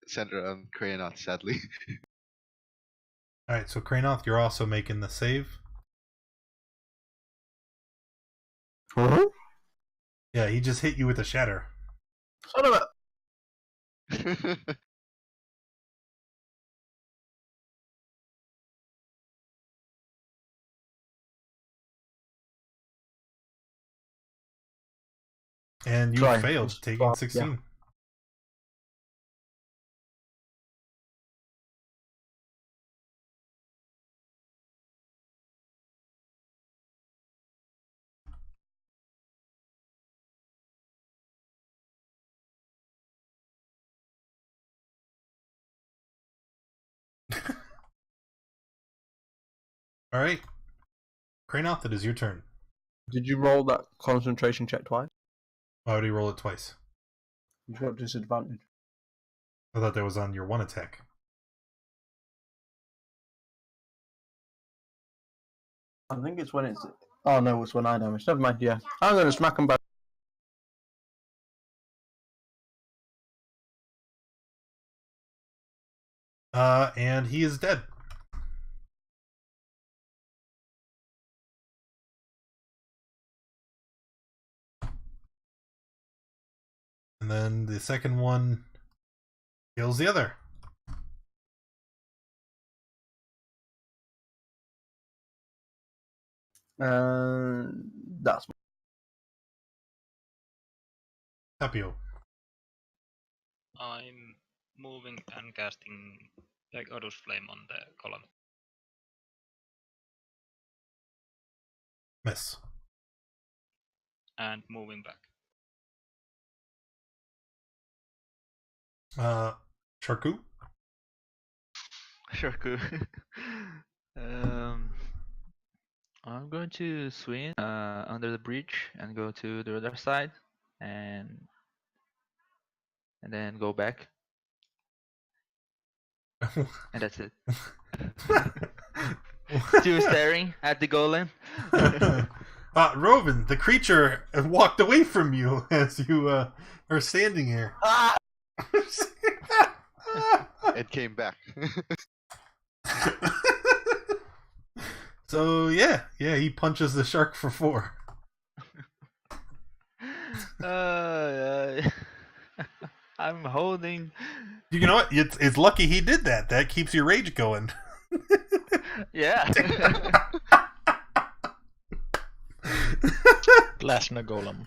center on Kranoth, sadly. All right, so Kranoth, you're also making the save. Huh? Yeah, he just hit you with a shatter. Son of a... And you Sorry, failed, just taking drop, 16. yeah. All right, Kranoth, it is your turn. Did you roll that concentration check twice? Why would he roll it twice? You got disadvantage. I thought that was on your one attack. I think it's when it's... Oh no, it's when I damage. Never mind, yeah. I'm going to smack him back. And he is dead. And then the second one kills the other. That's... Tapio. I'm moving and casting like Odus Flame on the column. Miss. And moving back. Charku. Sure, cool. I'm going to swing under the bridge and go to the other side, and then go back, and that's it. Still staring at the golem. Roven, the creature walked away from you as you are standing here. Ah! It came back. So yeah, he punches the shark for 4. I'm holding. You know what? It's lucky he did that. That keeps your rage going. Yeah. Glasna Golem.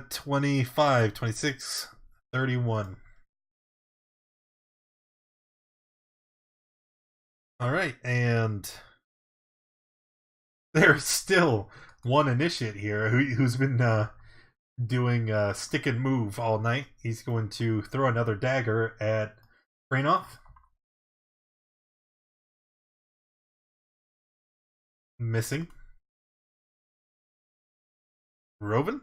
25, 26, 31. All right, and there's still one initiate here who's been doing stick and move all night. He's going to throw another dagger at Brainoff. Missing. Roven?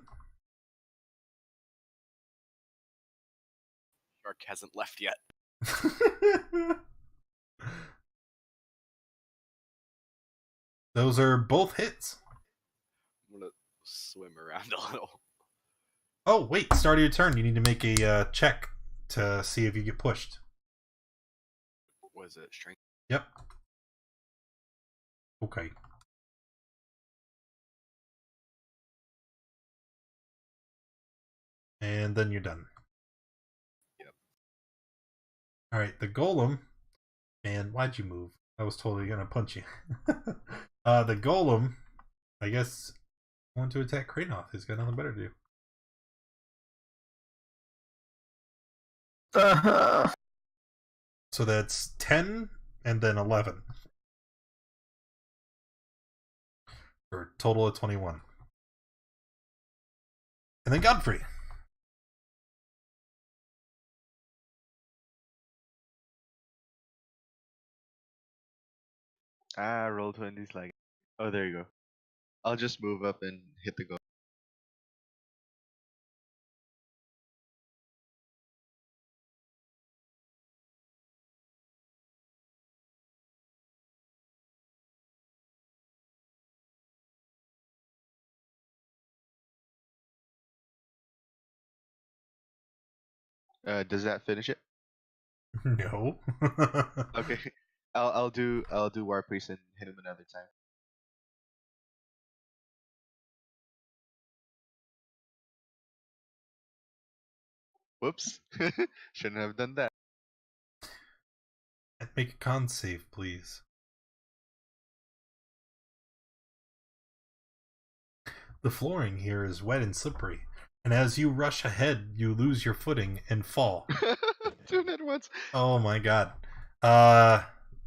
Shark hasn't left yet. Those are both hits. I'm gonna swim around a little. Oh, wait. Start of your turn. You need to make a check to see if you get pushed. Was it strength? Yep. Okay. And then you're done. Yep. Alright, the golem. Man, why'd you move? I was totally gonna punch you. The golem, I guess, want to attack Kranoth. He's got nothing better to do. So that's 10 and then 11. For a total of 21. And then Godfrey. Roll 20s like. Oh, there you go. I'll just move up and hit the goal. Does that finish it? No. Okay. I'll do War Priest and hit him another time. Whoops. Shouldn't have done that. Make a con save, please. The flooring here is wet and slippery, and as you rush ahead, you lose your footing and fall. Doing it once. Oh my god.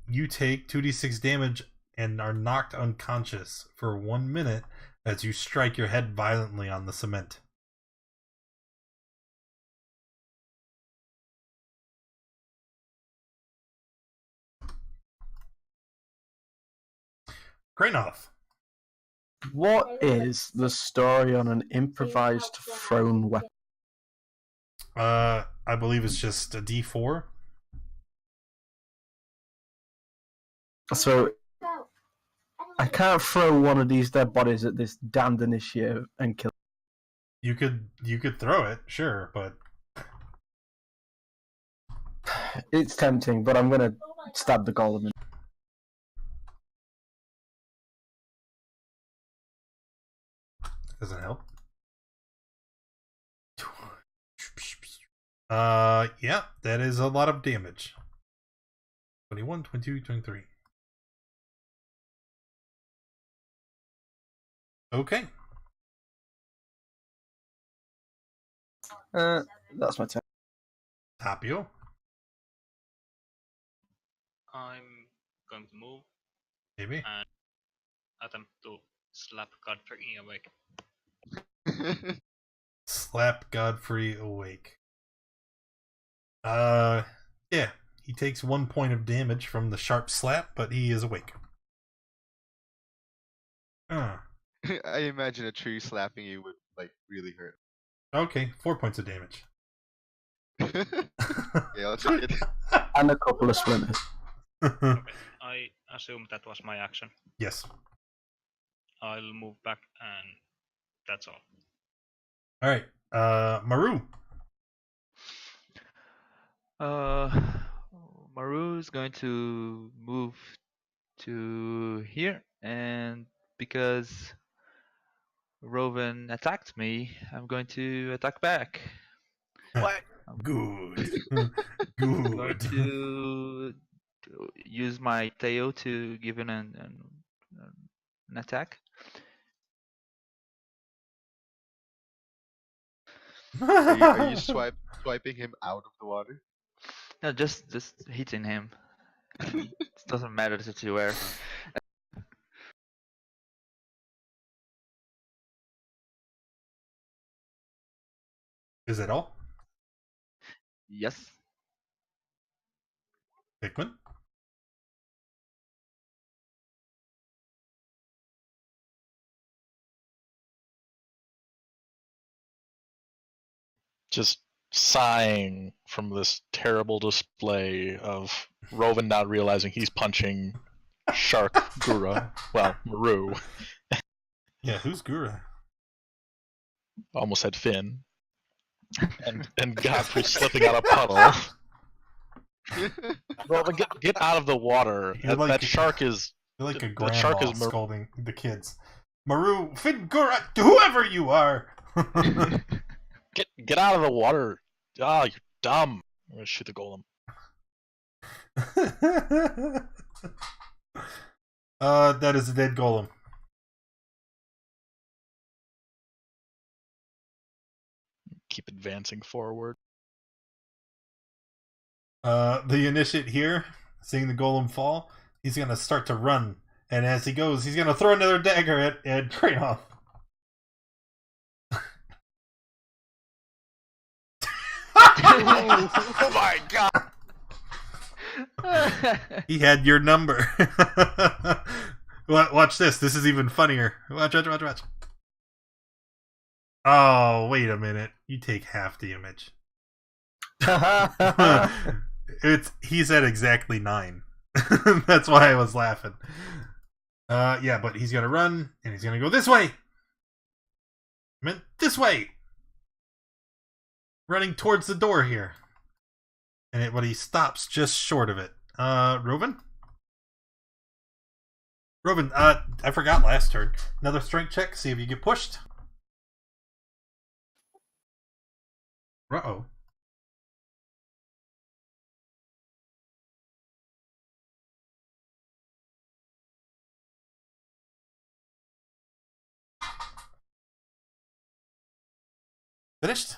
You take 2d6 damage and are knocked unconscious for 1 minute as you strike your head violently on the cement. Kranoth. What is the story on an improvised thrown weapon? I believe it's just a d4. So I can't throw one of these dead bodies at this damned initiative and kill. You could throw it, sure, but It's tempting, but I'm gonna stab the golem. doesn't help. Yeah, that is a lot of damage. 21, 22, 23. Okay. That's my turn. Tapio. I'm going to move Maybe. and attempt to slap Godfrey awake. Slap Godfrey awake. Yeah. He takes 1 point of damage from the sharp slap, but he is awake. I imagine a tree slapping you would like really hurt. Okay, 4 points of damage. Yeah, I'll take it. And a couple of splinters. Okay, I assume that was my action. Yes. I'll move back, and that's all. All right, Maru. Maru is going to move to here, and because Roven attacked me, I'm going to attack back. What? Good. I'm going Good. to use my tail to give an attack. Are you swiping him out of the water? No, just hitting him. It doesn't matter to where. Is it all? Yes. Hickman? Just sighing from this terrible display of Rovan not realizing he's punching Shark Gura. Well, Maru. Yeah, who's Gura? Almost had Finn. And Godfrey slipping out a puddle. Rovan, get out of the water. That shark is... You're like a that grandma shark is scolding the kids. Maru, Finn, Gura, whoever you are! Get out of the water. Ah, you're dumb. I'm gonna shoot the golem. That is a dead golem. Keep advancing forward. The initiate here, seeing the golem fall, he's gonna start to run. And as he goes, he's gonna throw another dagger at Krainoth. Oh my god! He had your number. Watch this. This is even funnier. Watch. Oh, wait a minute. You take half damage. He's at exactly 9. That's why I was laughing. Yeah, but he's gonna run and he's gonna go this way. I meant this way. Running towards the door here. But he stops just short of it. Rovan? Rovan, I forgot last turn. Another strength check, see if you get pushed. Uh-oh. Finished?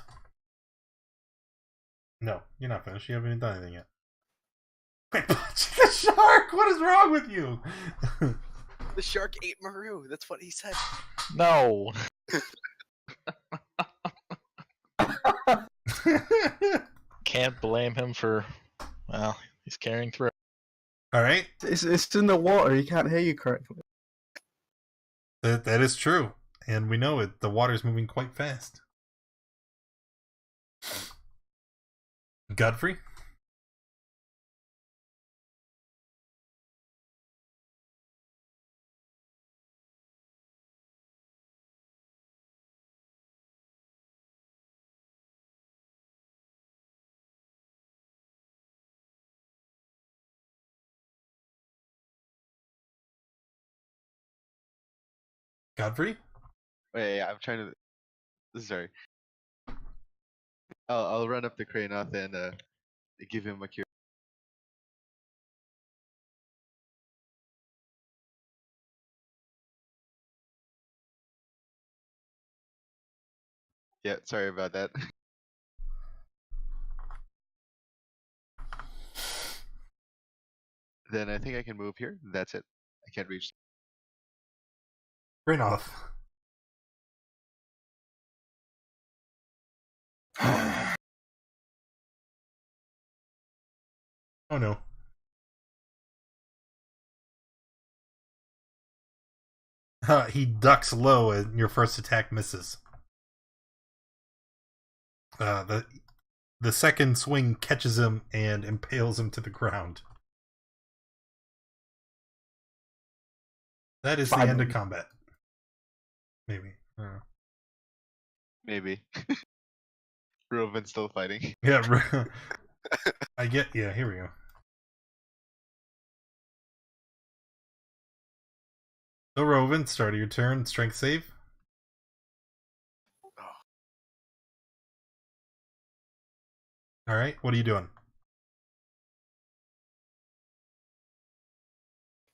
No, you're not finished. You haven't even done anything yet. Quick, punch the shark! What is wrong with you? The shark ate Maru. That's what he said. No. Can't blame him for... Well, he's carrying through. Alright. It's in the water. He can't hear you correctly. That is true. And we know it. The water's moving quite fast. Godfrey? Godfrey? Wait, I'm trying to. Sorry. I'll run up to Krainoth and give him a cure. Yeah, sorry about that. Then I think I can move here. That's it. I can't reach. Krainoth. Oh no. He ducks low and your first attack misses. The second swing catches him and impales him to the ground. That is the end of combat. Maybe. I don't know. Maybe. Roven's still fighting. Yeah, I get. Yeah, here we go. So, Roven, start of your turn. Strength save. Oh, All right. What are you doing?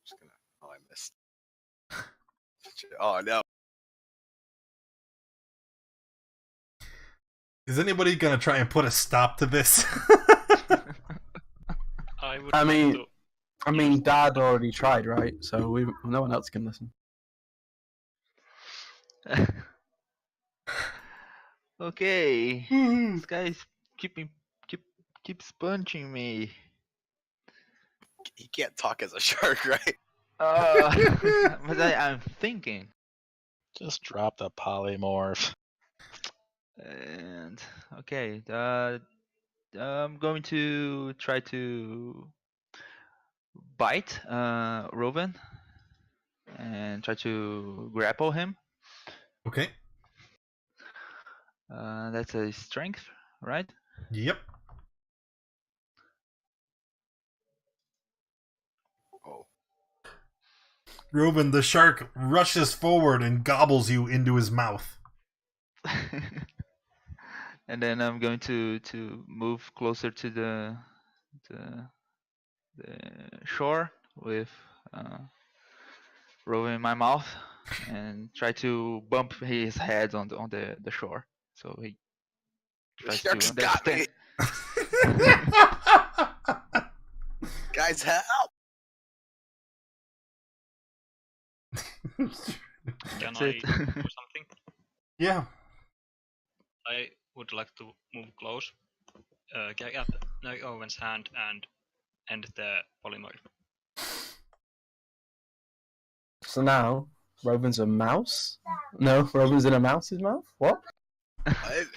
just gonna. Oh, I missed. Oh no. Is anybody gonna try and put a stop to this? I would I like mean- to. I mean, Dad already tried, right? So no one else can listen. Okay. Hmm. This guy's keeps punching me. He can't talk as a shark, right? But I'm thinking. Just drop the polymorph. And okay, I'm going to try to bite Roven and try to grapple him. Okay. That's a strength, right? Yep. Oh, Roven, the shark rushes forward and gobbles you into his mouth. And then I'm going to move closer to the shore with Roven in my mouth and try to bump his head on the shore. So he the tries shark's to got me. understand. Guys, help! Can That's I it. do something? Yeah. I would like to move close, get Owen's hand and end the polymorph. So now, Roven's a mouse? No, Roven's in a mouse's mouth? What? What?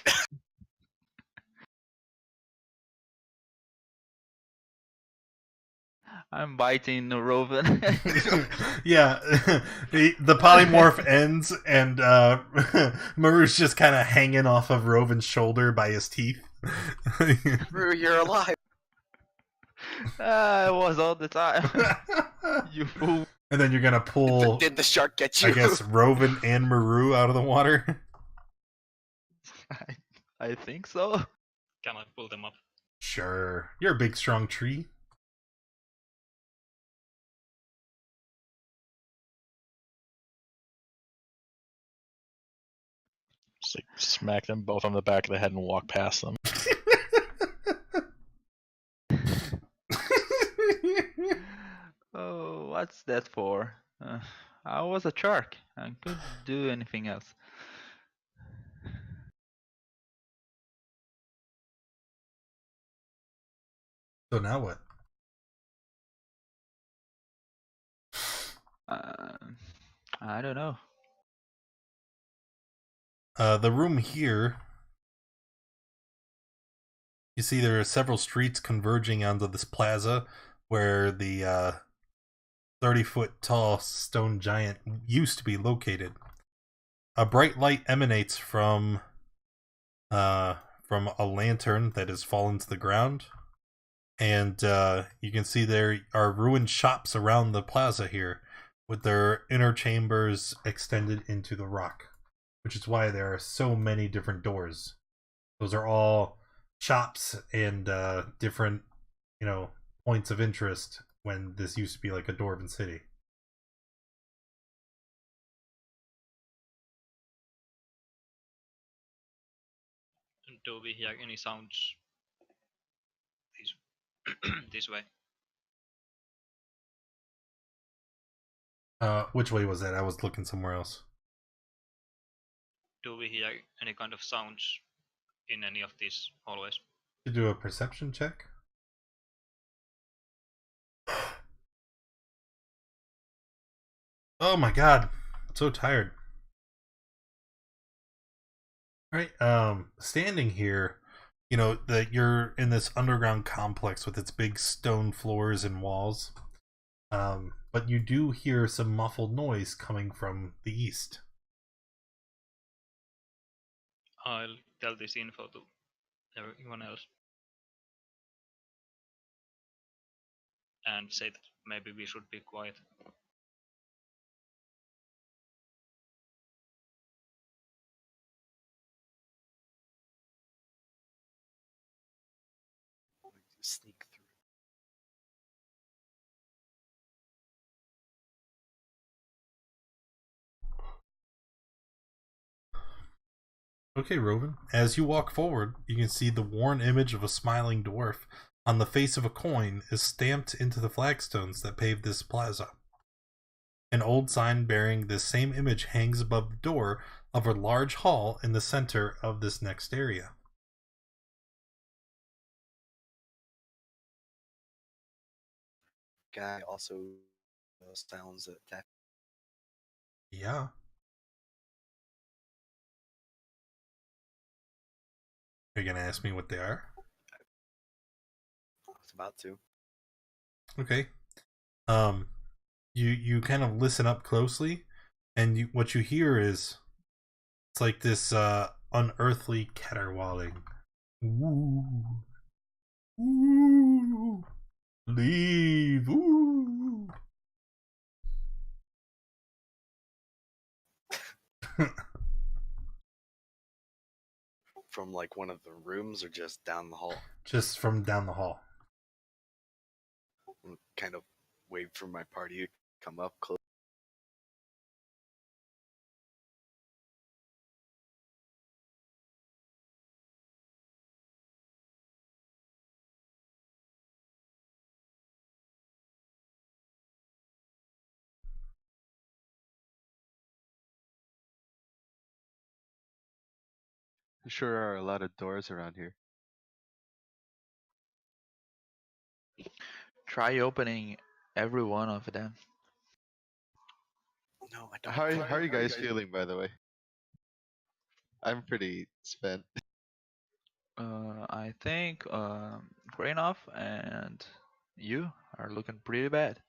I'm biting Roven. Yeah. The polymorph ends, and Maru's just kind of hanging off of Roven's shoulder by his teeth. Rue, you're alive. I was all the time. You fool. And then you're gonna pull, Did the shark get you? I guess, Roven and Maru out of the water. I think so. Can I pull them up? Sure. You're a big, strong tree. Just like smack them both on the back of the head and walk past them. Oh, what's that for? I was a shark. I couldn't do anything else. So now what? I don't know. The room here, you see there are several streets converging onto this plaza where the 30-foot tall stone giant used to be located. A bright light emanates from a lantern that has fallen to the ground, and you can see there are ruined shops around the plaza here with their inner chambers extended into the rock, which is why there are so many different doors. Those are all shops and different, points of interest when this used to be like a dwarven city. Do we hear any sounds this way? Which way was that? I was looking somewhere else. Do we hear any kind of sounds in any of these hallways? To do a perception check. Oh my god, I'm so tired. All right, standing here, that you're in this underground complex with its big stone floors and walls. But you do hear some muffled noise coming from the east. I'll tell this info to everyone else. And say that maybe we should be quiet. Sneak through. Okay, Roven. As you walk forward, you can see the worn image of a smiling dwarf on the face of a coin is stamped into the flagstones that pave this plaza. An old sign bearing this same image hangs above the door of a large hall in the center of this next area. Guy also sounds attack. Yeah. Are you gonna ask me what they are? I was about to. Okay. You kind of listen up closely, and what you hear is it's like this unearthly caterwauling. Ooh. Ooh. Leave. Ooh. From like one of the rooms or just down the hall? Just from down the hall. Kind of wait for my party to come up close. Sure are a lot of doors around here. Try opening every one of them. No, I don't. How are you guys feeling, by the way? I'm pretty spent. I think Grainov and you are looking pretty bad.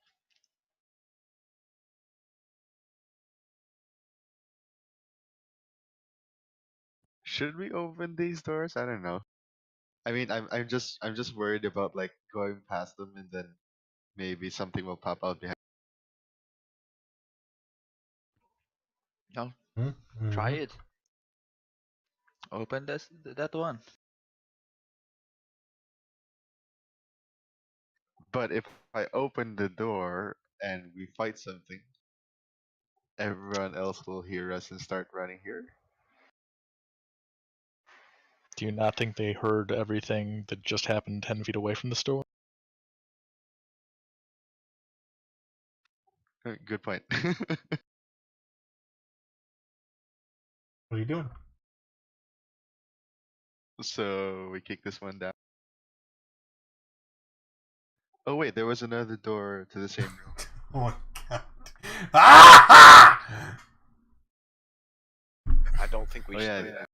Should we open these doors? I don't know. I mean, I'm just worried about like going past them and then maybe something will pop out behind. No, Mm-hmm. try it. Open that one. But if I open the door and we fight something, everyone else will hear us and start running here. Do you not think they heard everything that just happened 10 feet away from the store? Good point. What are you doing? So we kick this one down. Oh wait, there was another door to the same room. Oh my god. Ah! I don't think we Oh should yeah, do that.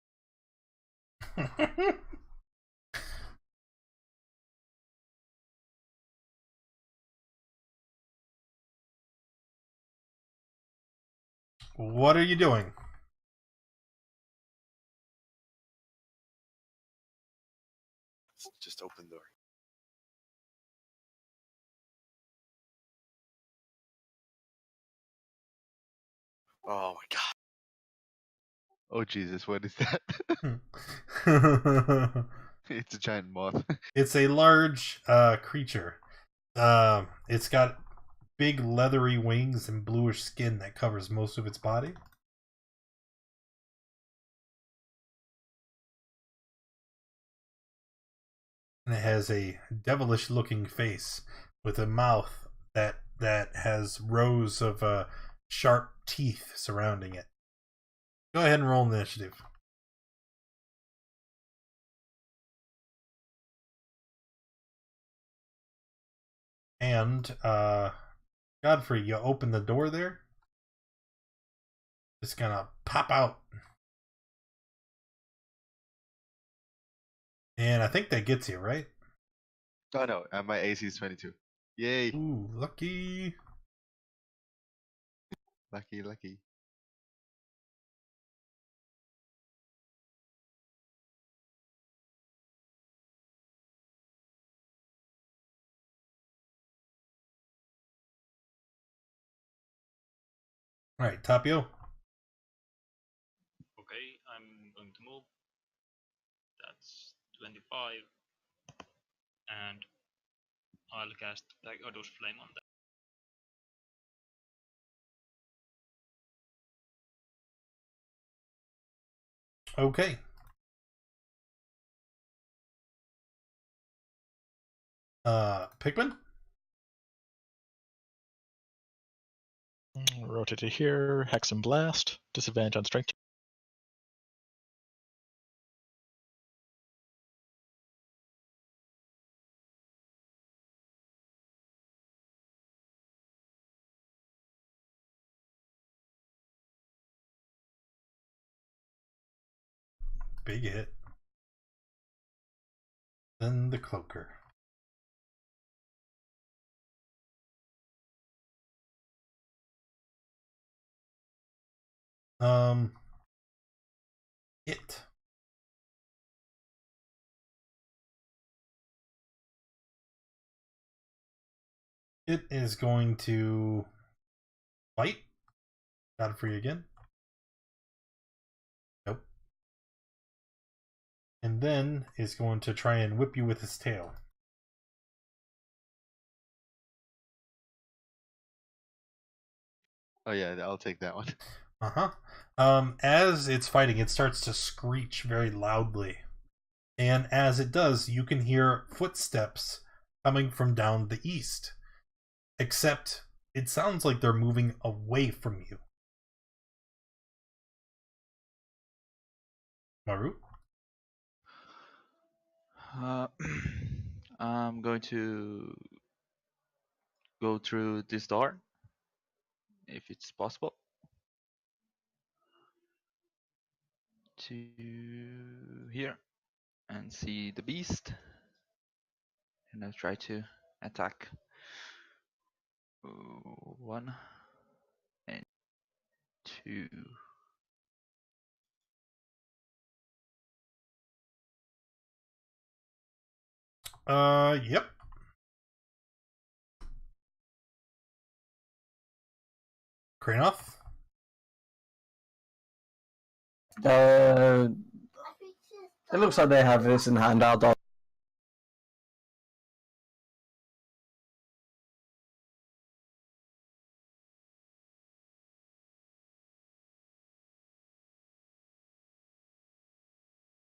What are you doing? Just open the door. Oh my god. Oh Jesus, what is that? It's a giant moth. It's a large creature. It's got big leathery wings and bluish skin that covers most of its body. And it has a devilish looking face with a mouth that has rows of sharp teeth surrounding it. Go ahead and roll initiative. And Godfrey, you open the door there. It's gonna pop out. And I think that gets you, right? Oh no, my AC is 22. Yay! Ooh, lucky. Lucky, lucky. Alright, Tapio. Okay, I'm going to move. That's 25. And I'll cast Odus Flame on that. Okay. Pikmin? Rotate to here. Hex and Blast. Disadvantage on strength. Big hit. Then the Cloaker. It. It is going to fight. Godfrey again. Nope. And then is going to try and whip you with his tail. Oh yeah, I'll take that one. As it's fighting, it starts to screech very loudly. And as it does, you can hear footsteps coming from down the east. Except it sounds like they're moving away from you. Maru? I'm going to go through this door, if it's possible, to here and see the beast, and I'll try to attack. 1 and 2. Yep. Kranoth? It looks like they have this in hand. I'll dodge.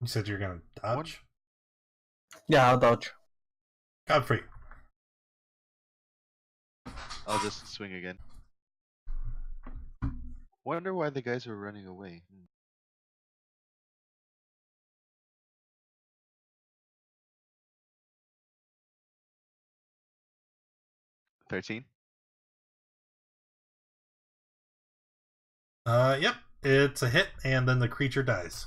You said you're gonna dodge? Yeah, I'll dodge. Godfrey. I'll just swing again. Wonder why the guys were running away. 13. Yep. It's a hit, and then the creature dies.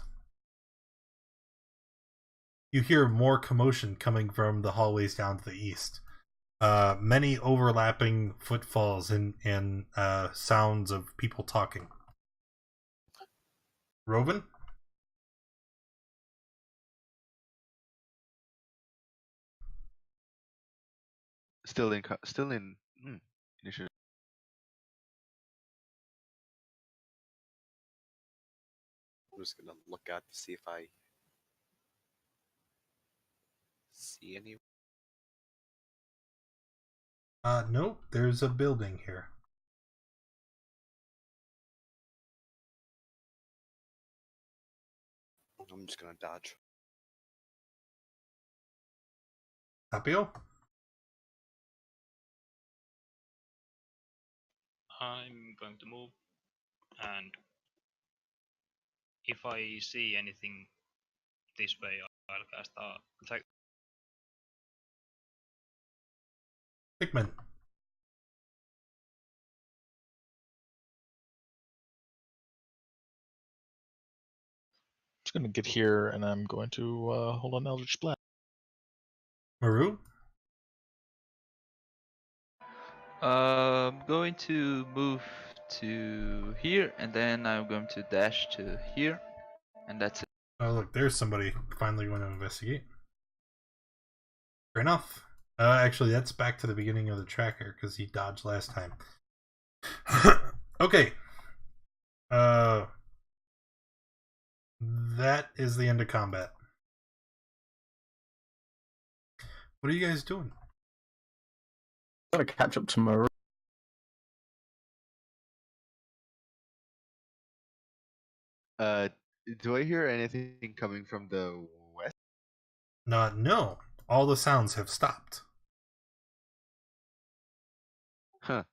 You hear more commotion coming from the hallways down to the east. Many overlapping footfalls and sounds of people talking. Roven? Still in initiative. I'm just gonna look at to see if I see any. Nope. There's a building here. I'm just gonna dodge. Tapio? I'm going to move, and if I see anything this way, I'll cast attack. Pikmin. Just gonna get here, and I'm going to hold on Eldritch Blast. Maru? I'm going to move to here, and then I'm going to dash to here, and that's it. Oh, look, there's somebody finally going to investigate. Fair enough. Actually, that's back to the beginning of the tracker because he dodged last time. Okay, That is the end of combat. What are you guys doing? I'm gonna catch up to Marie. Do I hear anything coming from the west? No. All the sounds have stopped. Huh.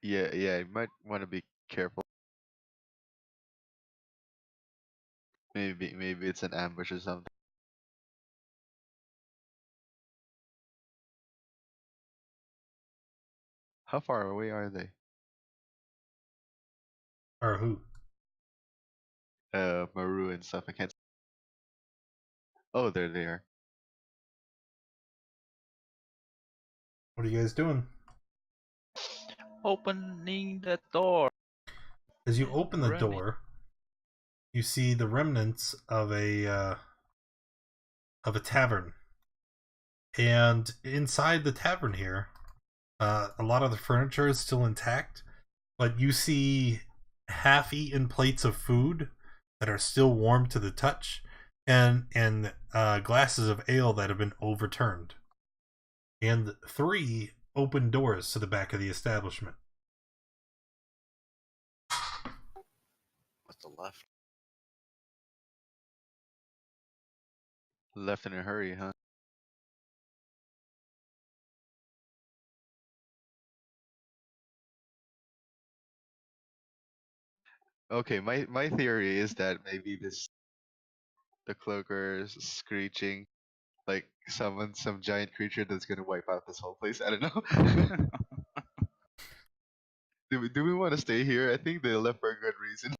Yeah, you might want to be careful. Maybe it's an ambush or something. How far away are they? Or who? Maru and stuff. I can't. Oh, they're there. What are you guys doing? Opening the door. As you open the Running. door, you see the remnants of a tavern. And inside the tavern here, a lot of the furniture is still intact, but you see half-eaten plates of food that are still warm to the touch, and glasses of ale that have been overturned, and 3 open doors to the back of the establishment. What's the left? Left in a hurry, huh? Okay, my theory is that maybe the cloaker's screeching like some giant creature that's gonna wipe out this whole place. I don't know. do we want to stay here? I think they left for a good reason.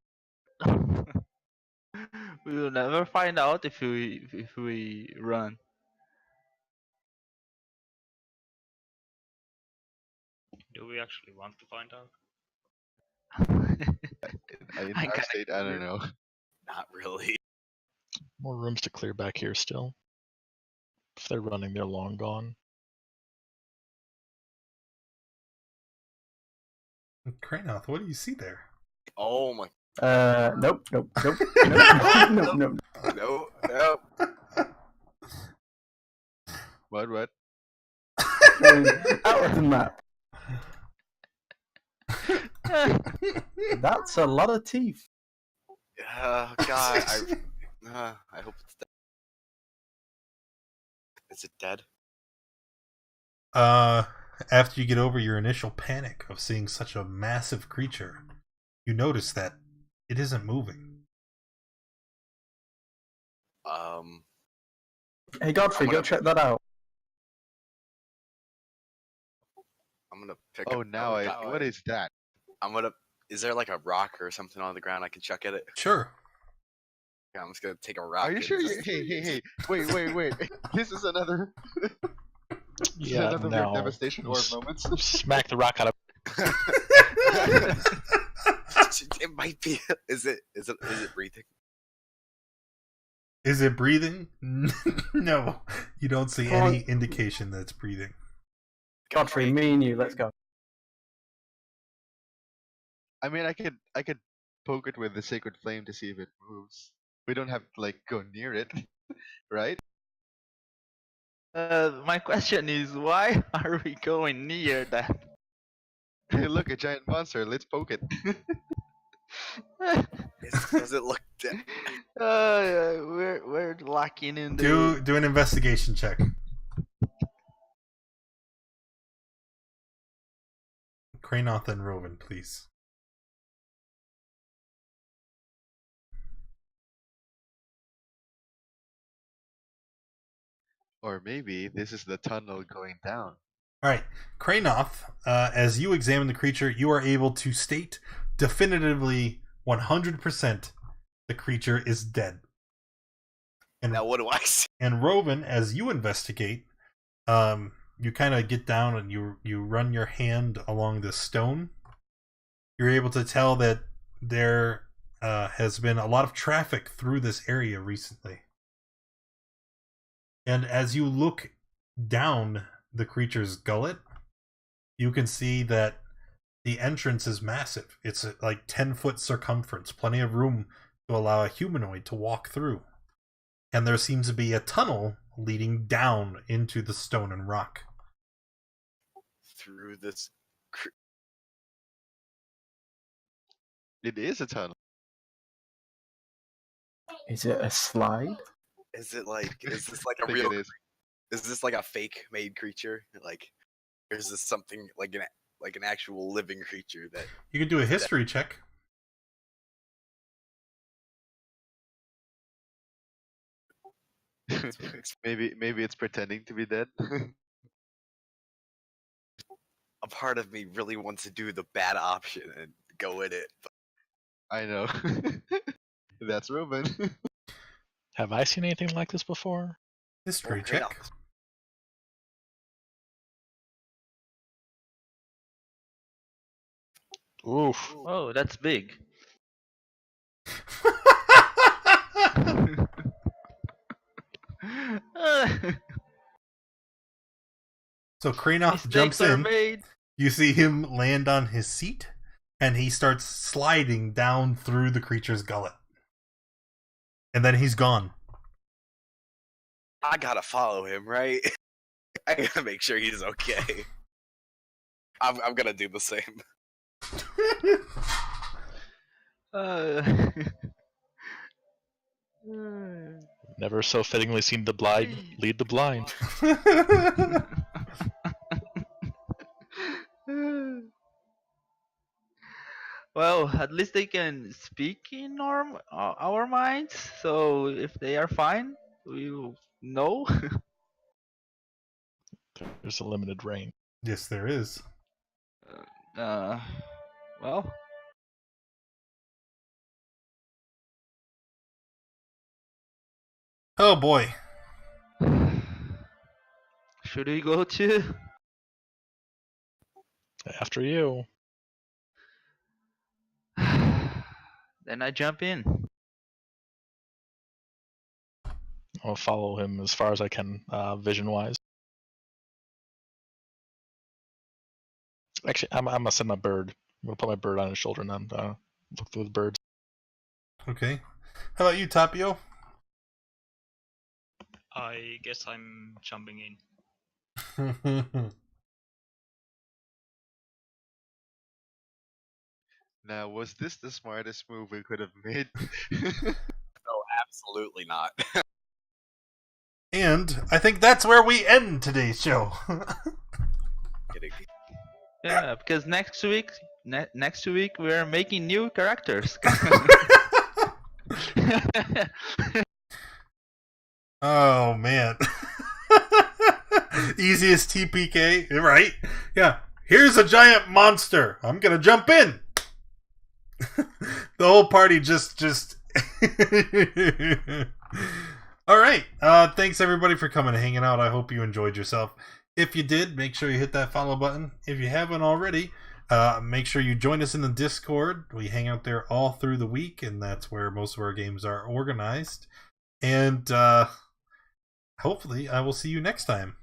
We will never find out if we run. Do we actually want to find out? In I our kinda state, I don't know. Not really. More rooms to clear back here still. If they're running, they're long gone. Kranoth, what do you see there? Oh my. Nope. Nope. No. No. What? Out of the map. That's a lot of teeth. God. I hope it's dead. Is it dead? After you get over your initial panic of seeing such a massive creature, you notice that it isn't moving. Hey Godfrey, go check that out. I'm gonna pick Oh, up. now what is that? Is there like a rock or something on the ground I can chuck at it? Sure. Yeah, I'm just gonna take a rock. Are you and sure? just- Hey! Wait! This is another. Yeah, another no. weird devastation or moments. Smack the rock out of. It might be. Is it breathing? Is it breathing? No. You don't see Come on. any indication that it's breathing. Godfrey, me and you, let's go. I mean, I could poke it with the sacred flame to see if it moves. We don't have to like go near it, right? My question is, why are we going near that? Hey, look, a giant monster. Let's poke it. Does it look dead? We're lacking in the. Do an investigation check. Kranoth and Rowan, please. Or maybe this is the tunnel going down. Alright, Kranoth, as you examine the creature, you are able to state definitively 100% the creature is dead. And Now what do I see? And Rowan, as you investigate, you kind of get down and you run your hand along the stone. You're able to tell that there has been a lot of traffic through this area recently. And as you look down the creature's gullet, you can see that The entrance is massive. It's like 10-foot circumference, plenty of room to allow a humanoid to walk through. And there seems to be a tunnel leading down into the stone and rock. Through this. It is a tunnel. Is it a slide? Is it like? Is this like I a think real? it is. Is this like a fake made creature? Like, or is this something like an actual living creature that? You can do a history check. maybe it's pretending to be dead. A part of me really wants to do the bad option and go in it. But I know. That's Ruben. Have I seen anything like this before? History great check. Oof. Oh, that's big. So Kranoth jumps Mistakes are in. made. You see him land on his seat, and he starts sliding down through the creature's gullet. And then he's gone. I gotta follow him, right? I gotta make sure he's okay. I'm gonna do the same. Never so fittingly seen the blind lead the blind. Well, at least they can speak in our minds. So if they are fine, we'll know. There's a limited range. Yes, there is. Well. Oh boy. Should we go to? After you. Then I jump in. I'll follow him as far as I can, vision-wise. Actually, I'm gonna send my bird. I'm gonna put my bird on his shoulder and then look through the birds. Okay. How about you, Tapio? I guess I'm jumping in. Now, was this the smartest move we could have made? No, absolutely not. And I think that's where we end today's show. Kidding. Yeah, because next week we're making new characters. Oh man. Easiest TPK, right? Yeah. Here's a giant monster. I'm gonna jump in. The whole party just All right. Thanks everybody for coming and hanging out. I hope you enjoyed yourself. If you did, make sure you hit that follow button. If you haven't already, make sure you join us in the Discord. We hang out there all through the week, and that's where most of our games are organized. And hopefully I will see you next time.